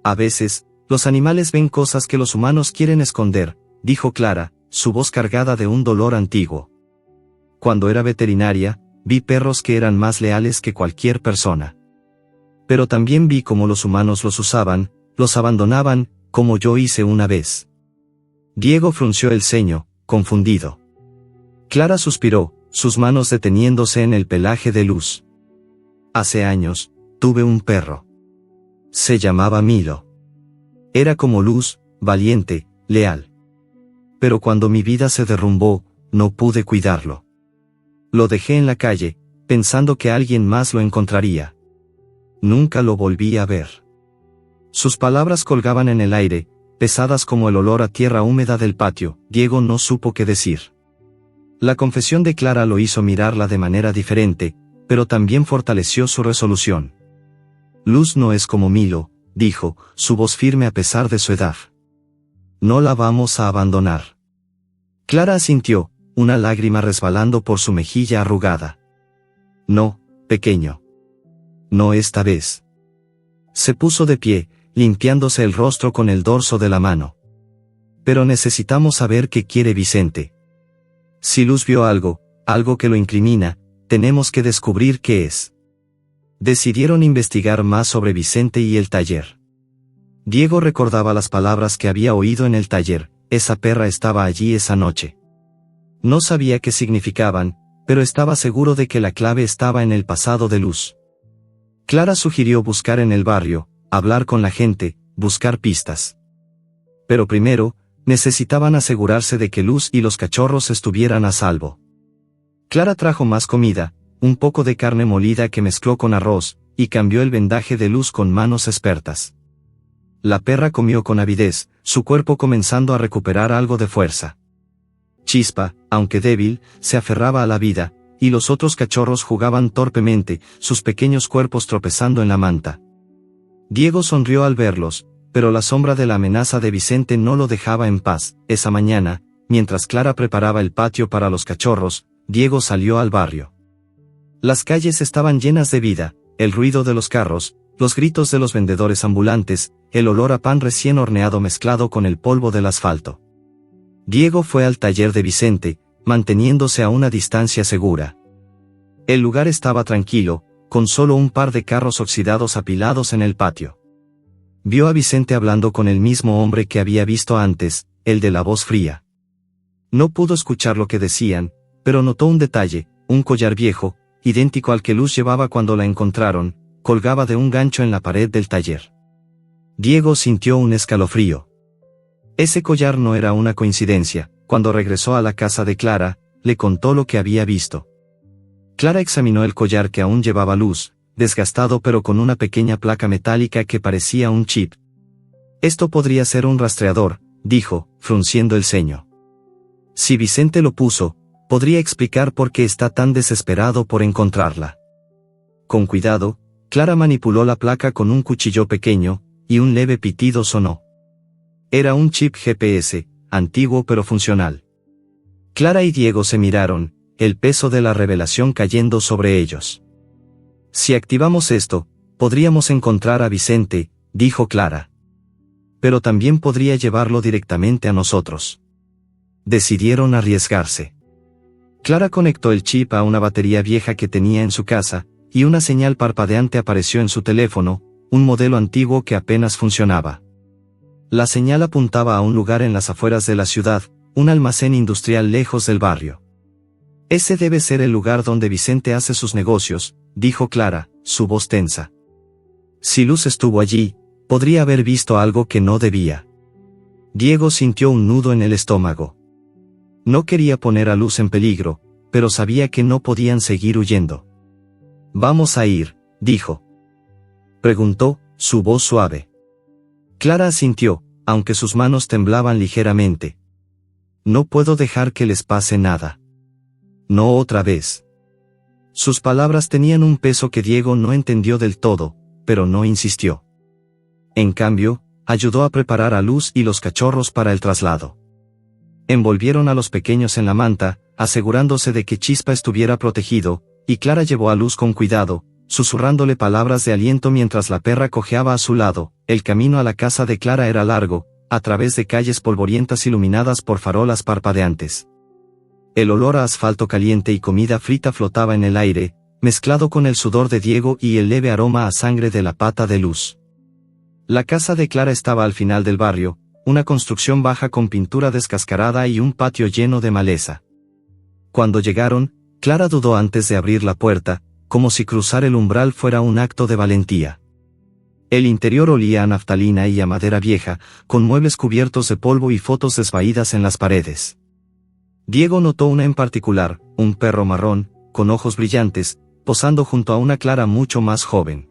A veces, los animales ven cosas que los humanos quieren esconder, dijo Clara, su voz cargada de un dolor antiguo. Cuando era veterinaria, vi perros que eran más leales que cualquier persona. Pero también vi cómo los humanos los usaban, los abandonaban, como yo hice una vez. Diego frunció el ceño, confundido. Clara suspiró, sus manos deteniéndose en el pelaje de Luz. Hace años, tuve un perro. Se llamaba Milo. Era como Luz, valiente, leal. Pero cuando mi vida se derrumbó, no pude cuidarlo. Lo dejé en la calle, pensando que alguien más lo encontraría. Nunca lo volví a ver. Sus palabras colgaban en el aire, pesadas como el olor a tierra húmeda del patio. Diego no supo qué decir. La confesión de Clara lo hizo mirarla de manera diferente, pero también fortaleció su resolución. Luz no es como Milo, dijo, su voz firme a pesar de su edad. No la vamos a abandonar. Clara asintió, una lágrima resbalando por su mejilla arrugada. No, pequeño. No esta vez. Se puso de pie, limpiándose el rostro con el dorso de la mano. Pero necesitamos saber qué quiere Vicente. Si Luz vio algo que lo incrimina, tenemos que descubrir qué es. Decidieron investigar más sobre Vicente y el taller. Diego recordaba las palabras que había oído en el taller, esa perra estaba allí esa noche. No sabía qué significaban, pero estaba seguro de que la clave estaba en el pasado de Luz. Clara sugirió buscar en el barrio, hablar con la gente, buscar pistas. Pero primero, necesitaban asegurarse de que Luz y los cachorros estuvieran a salvo. Clara trajo más comida, un poco de carne molida que mezcló con arroz, y cambió el vendaje de Luz con manos expertas. La perra comió con avidez, su cuerpo comenzando a recuperar algo de fuerza. Chispa, aunque débil, se aferraba a la vida, y los otros cachorros jugaban torpemente, sus pequeños cuerpos tropezando en la manta. Diego sonrió al verlos, pero la sombra de la amenaza de Vicente no lo dejaba en paz. Esa mañana, mientras Clara preparaba el patio para los cachorros, Diego salió al barrio. Las calles estaban llenas de vida, el ruido de los carros, los gritos de los vendedores ambulantes, el olor a pan recién horneado mezclado con el polvo del asfalto. Diego fue al taller de Vicente, manteniéndose a una distancia segura. El lugar estaba tranquilo, con solo un par de carros oxidados apilados en el patio. Vio a Vicente hablando con el mismo hombre que había visto antes, el de la voz fría. No pudo escuchar lo que decían, pero notó un detalle, un collar viejo, idéntico al que Luz llevaba cuando la encontraron, colgaba de un gancho en la pared del taller. Diego sintió un escalofrío. Ese collar no era una coincidencia. Cuando regresó a la casa de Clara, le contó lo que había visto. Clara examinó el collar que aún llevaba Luz, desgastado pero con una pequeña placa metálica que parecía un chip. Esto podría ser un rastreador, dijo, frunciendo el ceño. Si Vicente lo puso, podría explicar por qué está tan desesperado por encontrarla. Con cuidado, Clara manipuló la placa con un cuchillo pequeño, y un leve pitido sonó. Era un chip GPS, antiguo pero funcional. Clara y Diego se miraron, el peso de la revelación cayendo sobre ellos. Si activamos esto, podríamos encontrar a Vicente, dijo Clara. Pero también podría llevarlo directamente a nosotros. Decidieron arriesgarse. Clara conectó el chip a una batería vieja que tenía en su casa, y una señal parpadeante apareció en su teléfono, un modelo antiguo que apenas funcionaba. La señal apuntaba a un lugar en las afueras de la ciudad, un almacén industrial lejos del barrio. Ese debe ser el lugar donde Vicente hace sus negocios, dijo Clara, su voz tensa. Si Luz estuvo allí, podría haber visto algo que no debía. Diego sintió un nudo en el estómago. No quería poner a Luz en peligro, pero sabía que no podían seguir huyendo. Vamos a ir, dijo. Preguntó, su voz suave. Clara asintió, aunque sus manos temblaban ligeramente. No puedo dejar que les pase nada. No otra vez. Sus palabras tenían un peso que Diego no entendió del todo, pero no insistió. En cambio, ayudó a preparar a Luz y los cachorros para el traslado. Envolvieron a los pequeños en la manta, asegurándose de que Chispa estuviera protegido, y Clara llevó a Luz con cuidado, susurrándole palabras de aliento mientras la perra cojeaba a su lado. El camino a la casa de Clara era largo, a través de calles polvorientas iluminadas por farolas parpadeantes. El olor a asfalto caliente y comida frita flotaba en el aire, mezclado con el sudor de Diego y el leve aroma a sangre de la pata de Luz. La casa de Clara estaba al final del barrio, una construcción baja con pintura descascarada y un patio lleno de maleza. Cuando llegaron, Clara dudó antes de abrir la puerta, como si cruzar el umbral fuera un acto de valentía. El interior olía a naftalina y a madera vieja, con muebles cubiertos de polvo y fotos desvaídas en las paredes. Diego notó una en particular, un perro marrón, con ojos brillantes, posando junto a una Clara mucho más joven.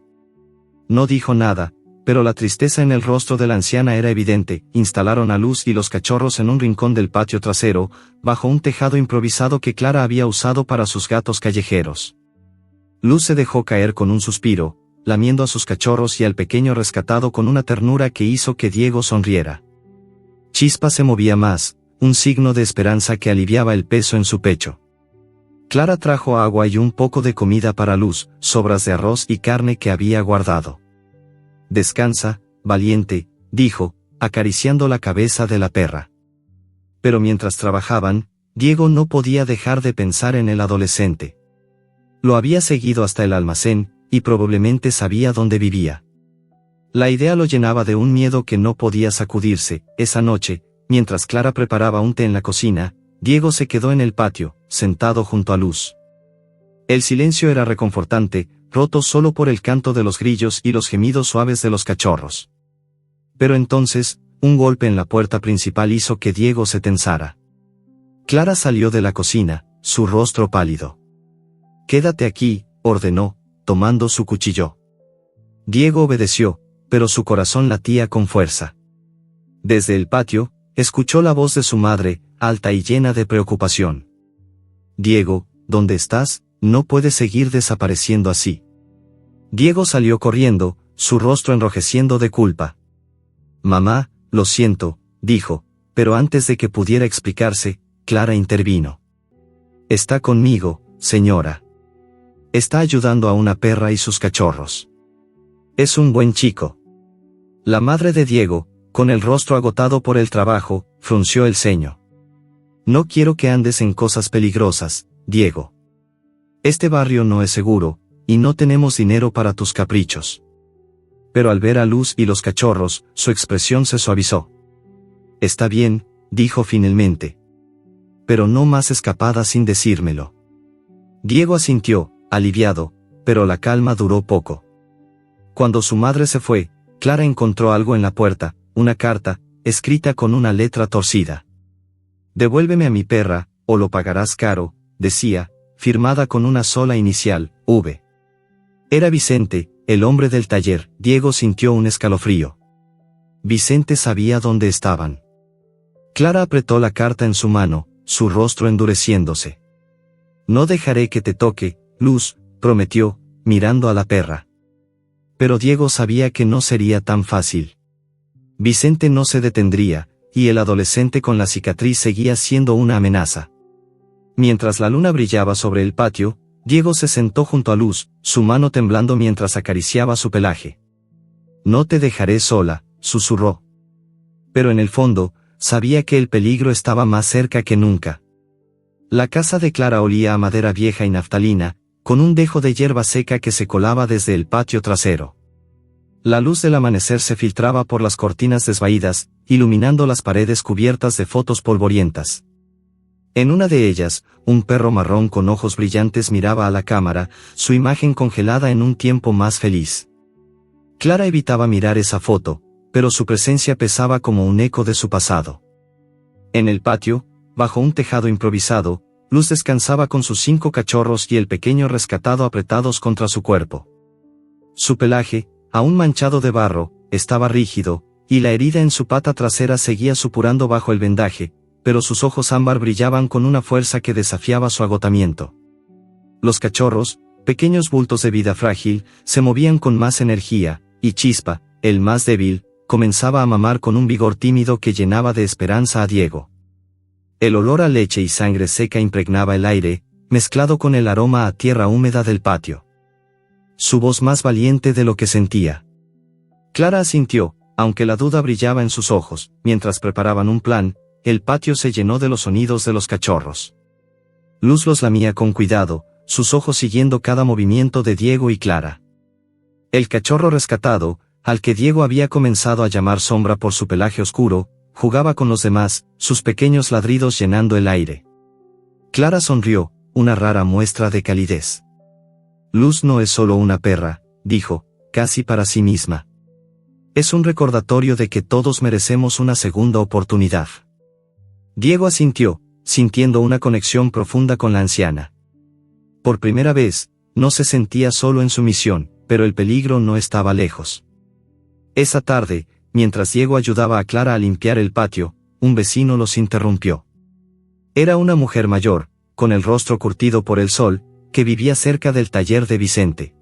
No dijo nada, pero la tristeza en el rostro de la anciana era evidente. Instalaron a Luz y los cachorros en un rincón del patio trasero, bajo un tejado improvisado que Clara había usado para sus gatos callejeros. Luz se dejó caer con un suspiro, lamiendo a sus cachorros y al pequeño rescatado con una ternura que hizo que Diego sonriera. Chispa se movía más, un signo de esperanza que aliviaba el peso en su pecho. Clara trajo agua y un poco de comida para Luz, sobras de arroz y carne que había guardado. «Descansa, valiente», dijo, acariciando la cabeza de la perra. Pero mientras trabajaban, Diego no podía dejar de pensar en el adolescente. Lo había seguido hasta el almacén, y probablemente sabía dónde vivía. La idea lo llenaba de un miedo que no podía sacudirse. Esa noche, mientras Clara preparaba un té en la cocina, Diego se quedó en el patio, sentado junto a Luz. El silencio era reconfortante, roto solo por el canto de los grillos y los gemidos suaves de los cachorros. Pero entonces, un golpe en la puerta principal hizo que Diego se tensara. Clara salió de la cocina, su rostro pálido. «Quédate aquí», ordenó, tomando su cuchillo. Diego obedeció, pero su corazón latía con fuerza. Desde el patio, escuchó la voz de su madre, alta y llena de preocupación. «Diego, ¿dónde estás? No puedes seguir desapareciendo así». Diego salió corriendo, su rostro enrojeciendo de culpa. «Mamá, lo siento», dijo, pero antes de que pudiera explicarse, Clara intervino. «Está conmigo, señora. Está ayudando a una perra y sus cachorros. Es un buen chico». La madre de Diego, con el rostro agotado por el trabajo, frunció el ceño. «No quiero que andes en cosas peligrosas, Diego. Este barrio no es seguro, y no tenemos dinero para tus caprichos». Pero al ver a Luz y los cachorros, su expresión se suavizó. «Está bien», dijo finalmente. «Pero no más escapadas sin decírmelo». Diego asintió, aliviado, pero la calma duró poco. Cuando su madre se fue, Clara encontró algo en la puerta, una carta, escrita con una letra torcida. «Devuélveme a mi perra, o lo pagarás caro», decía, firmada con una sola inicial, V. Era Vicente, el hombre del taller. Diego sintió un escalofrío. Vicente sabía dónde estaban. Clara apretó la carta en su mano, su rostro endureciéndose. «No dejaré que te toque, Luz», prometió, mirando a la perra. Pero Diego sabía que no sería tan fácil. Vicente no se detendría, y el adolescente con la cicatriz seguía siendo una amenaza. Mientras la luna brillaba sobre el patio, Diego se sentó junto a Luz, su mano temblando mientras acariciaba su pelaje. «No te dejaré sola», susurró. Pero en el fondo, sabía que el peligro estaba más cerca que nunca. La casa de Clara olía a madera vieja y naftalina, con un dejo de hierba seca que se colaba desde el patio trasero. La luz del amanecer se filtraba por las cortinas desvaídas, iluminando las paredes cubiertas de fotos polvorientas. En una de ellas, un perro marrón con ojos brillantes miraba a la cámara, su imagen congelada en un tiempo más feliz. Clara evitaba mirar esa foto, pero su presencia pesaba como un eco de su pasado. En el patio, bajo un tejado improvisado, Luz descansaba con sus 5 cachorros y el pequeño rescatado apretados contra su cuerpo. Su pelaje, aún manchado de barro, estaba rígido, y la herida en su pata trasera seguía supurando bajo el vendaje, pero sus ojos ámbar brillaban con una fuerza que desafiaba su agotamiento. Los cachorros, pequeños bultos de vida frágil, se movían con más energía, y Chispa, el más débil, comenzaba a mamar con un vigor tímido que llenaba de esperanza a Diego. El olor a leche y sangre seca impregnaba el aire, mezclado con el aroma a tierra húmeda del patio. Su voz más valiente de lo que sentía. Clara asintió, aunque la duda brillaba en sus ojos. Mientras preparaban un plan, el patio se llenó de los sonidos de los cachorros. Luz los lamía con cuidado, sus ojos siguiendo cada movimiento de Diego y Clara. El cachorro rescatado, al que Diego había comenzado a llamar Sombra por su pelaje oscuro, jugaba con los demás, sus pequeños ladridos llenando el aire. Clara sonrió, una rara muestra de calidez. Luz no es solo una perra, dijo, casi para sí misma. Es un recordatorio de que todos merecemos una segunda oportunidad. Diego asintió, sintiendo una conexión profunda con la anciana. Por primera vez, no se sentía solo en su misión, pero el peligro no estaba lejos. Esa tarde, mientras Diego ayudaba a Clara a limpiar el patio, un vecino los interrumpió. Era una mujer mayor, con el rostro curtido por el sol, que vivía cerca del taller de Vicente.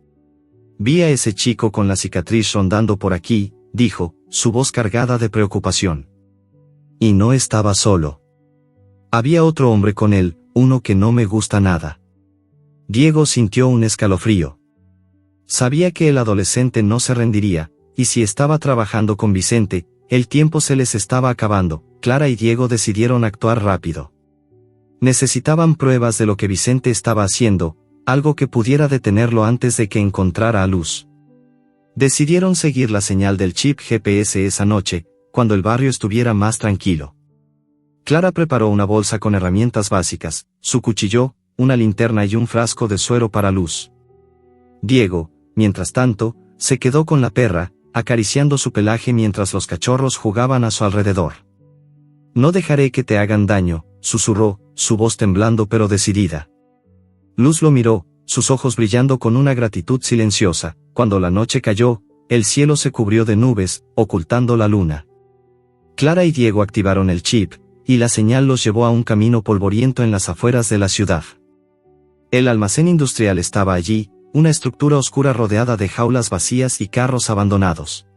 Vi a ese chico con la cicatriz rondando por aquí, dijo, su voz cargada de preocupación. Y no estaba solo. Había otro hombre con él, uno que no me gusta nada. Diego sintió un escalofrío. Sabía que el adolescente no se rendiría, y si estaba trabajando con Vicente, el tiempo se les estaba acabando. Clara y Diego decidieron actuar rápido. Necesitaban pruebas de lo que Vicente estaba haciendo, algo que pudiera detenerlo antes de que encontrara a Luz. Decidieron seguir la señal del chip GPS esa noche, cuando el barrio estuviera más tranquilo. Clara preparó una bolsa con herramientas básicas, su cuchillo, una linterna y un frasco de suero para Luz. Diego, mientras tanto, se quedó con la perra, acariciando su pelaje mientras los cachorros jugaban a su alrededor. No dejaré que te hagan daño, susurró, su voz temblando pero decidida. Luz lo miró, sus ojos brillando con una gratitud silenciosa. Cuando la noche cayó, el cielo se cubrió de nubes, ocultando la luna. Clara y Diego activaron el chip, y la señal los llevó a un camino polvoriento en las afueras de la ciudad. El almacén industrial estaba allí, una estructura oscura rodeada de jaulas vacías y carros abandonados.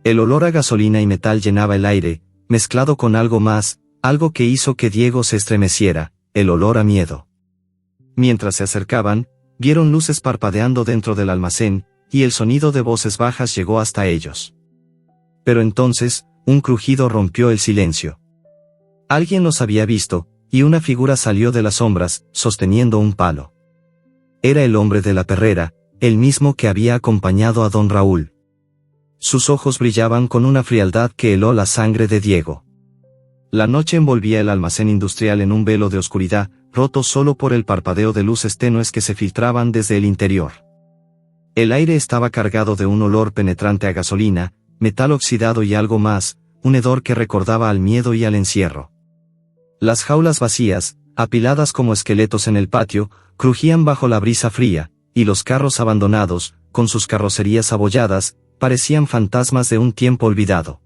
El olor a gasolina y metal llenaba el aire, mezclado con algo más, algo que hizo que Diego se estremeciera, el olor a miedo. Mientras se acercaban, vieron luces parpadeando dentro del almacén, y el sonido de voces bajas llegó hasta ellos. Pero entonces, un crujido rompió el silencio. Alguien los había visto, y una figura salió de las sombras, sosteniendo un palo. Era el hombre de la perrera, el mismo que había acompañado a don Raúl. Sus ojos brillaban con una frialdad que heló la sangre de Diego. La noche envolvía el almacén industrial en un velo de oscuridad, roto solo por el parpadeo de luces tenues que se filtraban desde el interior. El aire estaba cargado de un olor penetrante a gasolina, metal oxidado y algo más, un hedor que recordaba al miedo y al encierro. Las jaulas vacías, apiladas como esqueletos en el patio, crujían bajo la brisa fría, y los carros abandonados, con sus carrocerías abolladas, parecían fantasmas de un tiempo olvidado.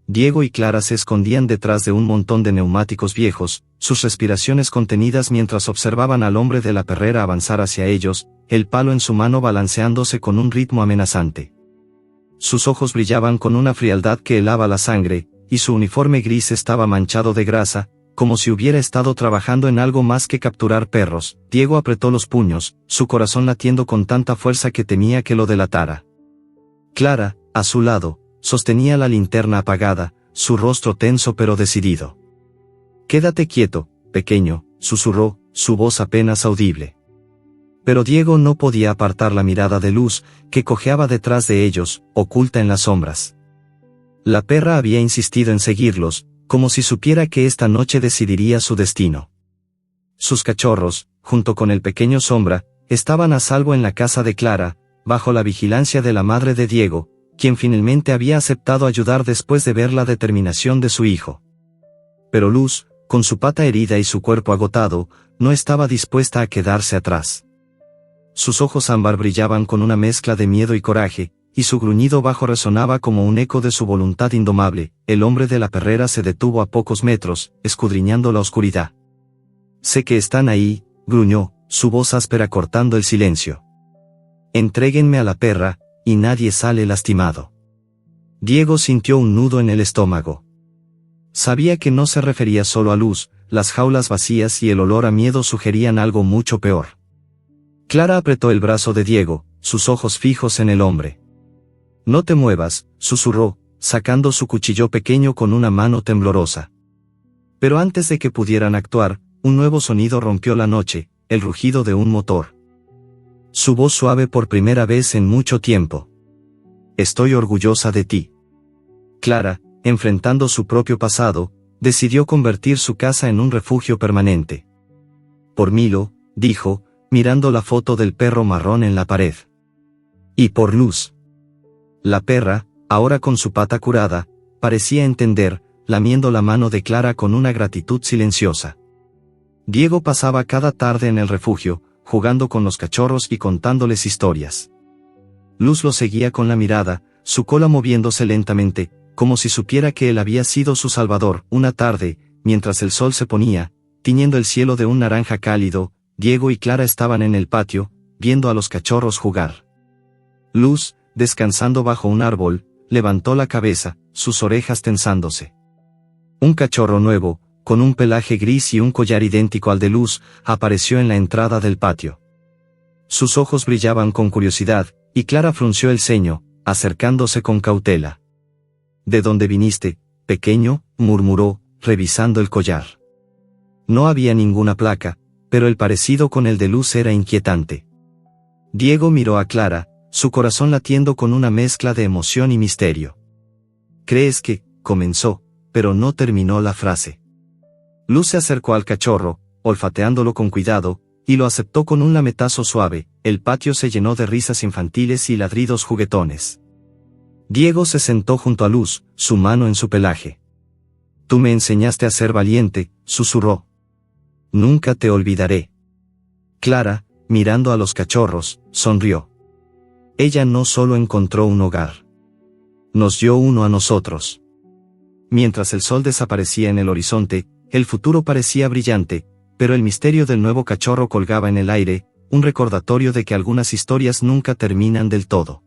Diego y Clara se escondían detrás de un montón de neumáticos viejos, sus respiraciones contenidas mientras observaban al hombre de la perrera avanzar hacia ellos, el palo en su mano balanceándose con un ritmo amenazante. Sus ojos brillaban con una frialdad que helaba la sangre, y su uniforme gris estaba manchado de grasa, como si hubiera estado trabajando en algo más que capturar perros. Diego apretó los puños, su corazón latiendo con tanta fuerza que temía que lo delatara. Clara, a su lado, sostenía la linterna apagada, su rostro tenso pero decidido. «Quédate quieto, pequeño», susurró, su voz apenas audible. Pero Diego no podía apartar la mirada de Luz, que cojeaba detrás de ellos, oculta en las sombras. La perra había insistido en seguirlos, como si supiera que esta noche decidiría su destino. Sus cachorros, junto con el pequeño Sombra, estaban a salvo en la casa de Clara, bajo la vigilancia de la madre de Diego, quien finalmente había aceptado ayudar después de ver la determinación de su hijo. Pero Luz, con su pata herida y su cuerpo agotado, no estaba dispuesta a quedarse atrás. Sus ojos ámbar brillaban con una mezcla de miedo y coraje, y su gruñido bajo resonaba como un eco de su voluntad indomable. El hombre de la perrera se detuvo a pocos metros, escudriñando la oscuridad. «Sé que están ahí», gruñó, su voz áspera cortando el silencio. «Entréguenme a la perra, y nadie sale lastimado». Diego sintió un nudo en el estómago. Sabía que no se refería solo a Luz, las jaulas vacías y el olor a miedo sugerían algo mucho peor. Clara apretó el brazo de Diego, sus ojos fijos en el hombre. «No te muevas», susurró, sacando su cuchillo pequeño con una mano temblorosa. Pero antes de que pudieran actuar, un nuevo sonido rompió la noche, el rugido de un motor. Su voz suave por primera vez en mucho tiempo. «Estoy orgullosa de ti». Clara, enfrentando su propio pasado, decidió convertir su casa en un refugio permanente. «Por Milo», dijo, mirando la foto del perro marrón en la pared. «Y por Luz». La perra, ahora con su pata curada, parecía entender, lamiendo la mano de Clara con una gratitud silenciosa. Diego pasaba cada tarde en el refugio, jugando con los cachorros y contándoles historias. Luz lo seguía con la mirada, su cola moviéndose lentamente, como si supiera que él había sido su salvador. Una tarde, mientras el sol se ponía, tiñendo el cielo de un naranja cálido, Diego y Clara estaban en el patio, viendo a los cachorros jugar. Luz, descansando bajo un árbol, levantó la cabeza, sus orejas tensándose. Un cachorro nuevo, con un pelaje gris y un collar idéntico al de Luz, apareció en la entrada del patio. Sus ojos brillaban con curiosidad, y Clara frunció el ceño, acercándose con cautela. «¿De dónde viniste, pequeño?», murmuró, revisando el collar. No había ninguna placa, pero el parecido con el de Luz era inquietante. Diego miró a Clara, su corazón latiendo con una mezcla de emoción y misterio. «¿Crees que?», comenzó, pero no terminó la frase. Luz se acercó al cachorro, olfateándolo con cuidado, y lo aceptó con un lametazo suave. El patio se llenó de risas infantiles y ladridos juguetones. Diego se sentó junto a Luz, su mano en su pelaje. «Tú me enseñaste a ser valiente», susurró. «Nunca te olvidaré». Clara, mirando a los cachorros, sonrió. Ella no solo encontró un hogar. Nos dio uno a nosotros. Mientras el sol desaparecía en el horizonte, el futuro parecía brillante, pero el misterio del nuevo cachorro colgaba en el aire, un recordatorio de que algunas historias nunca terminan del todo.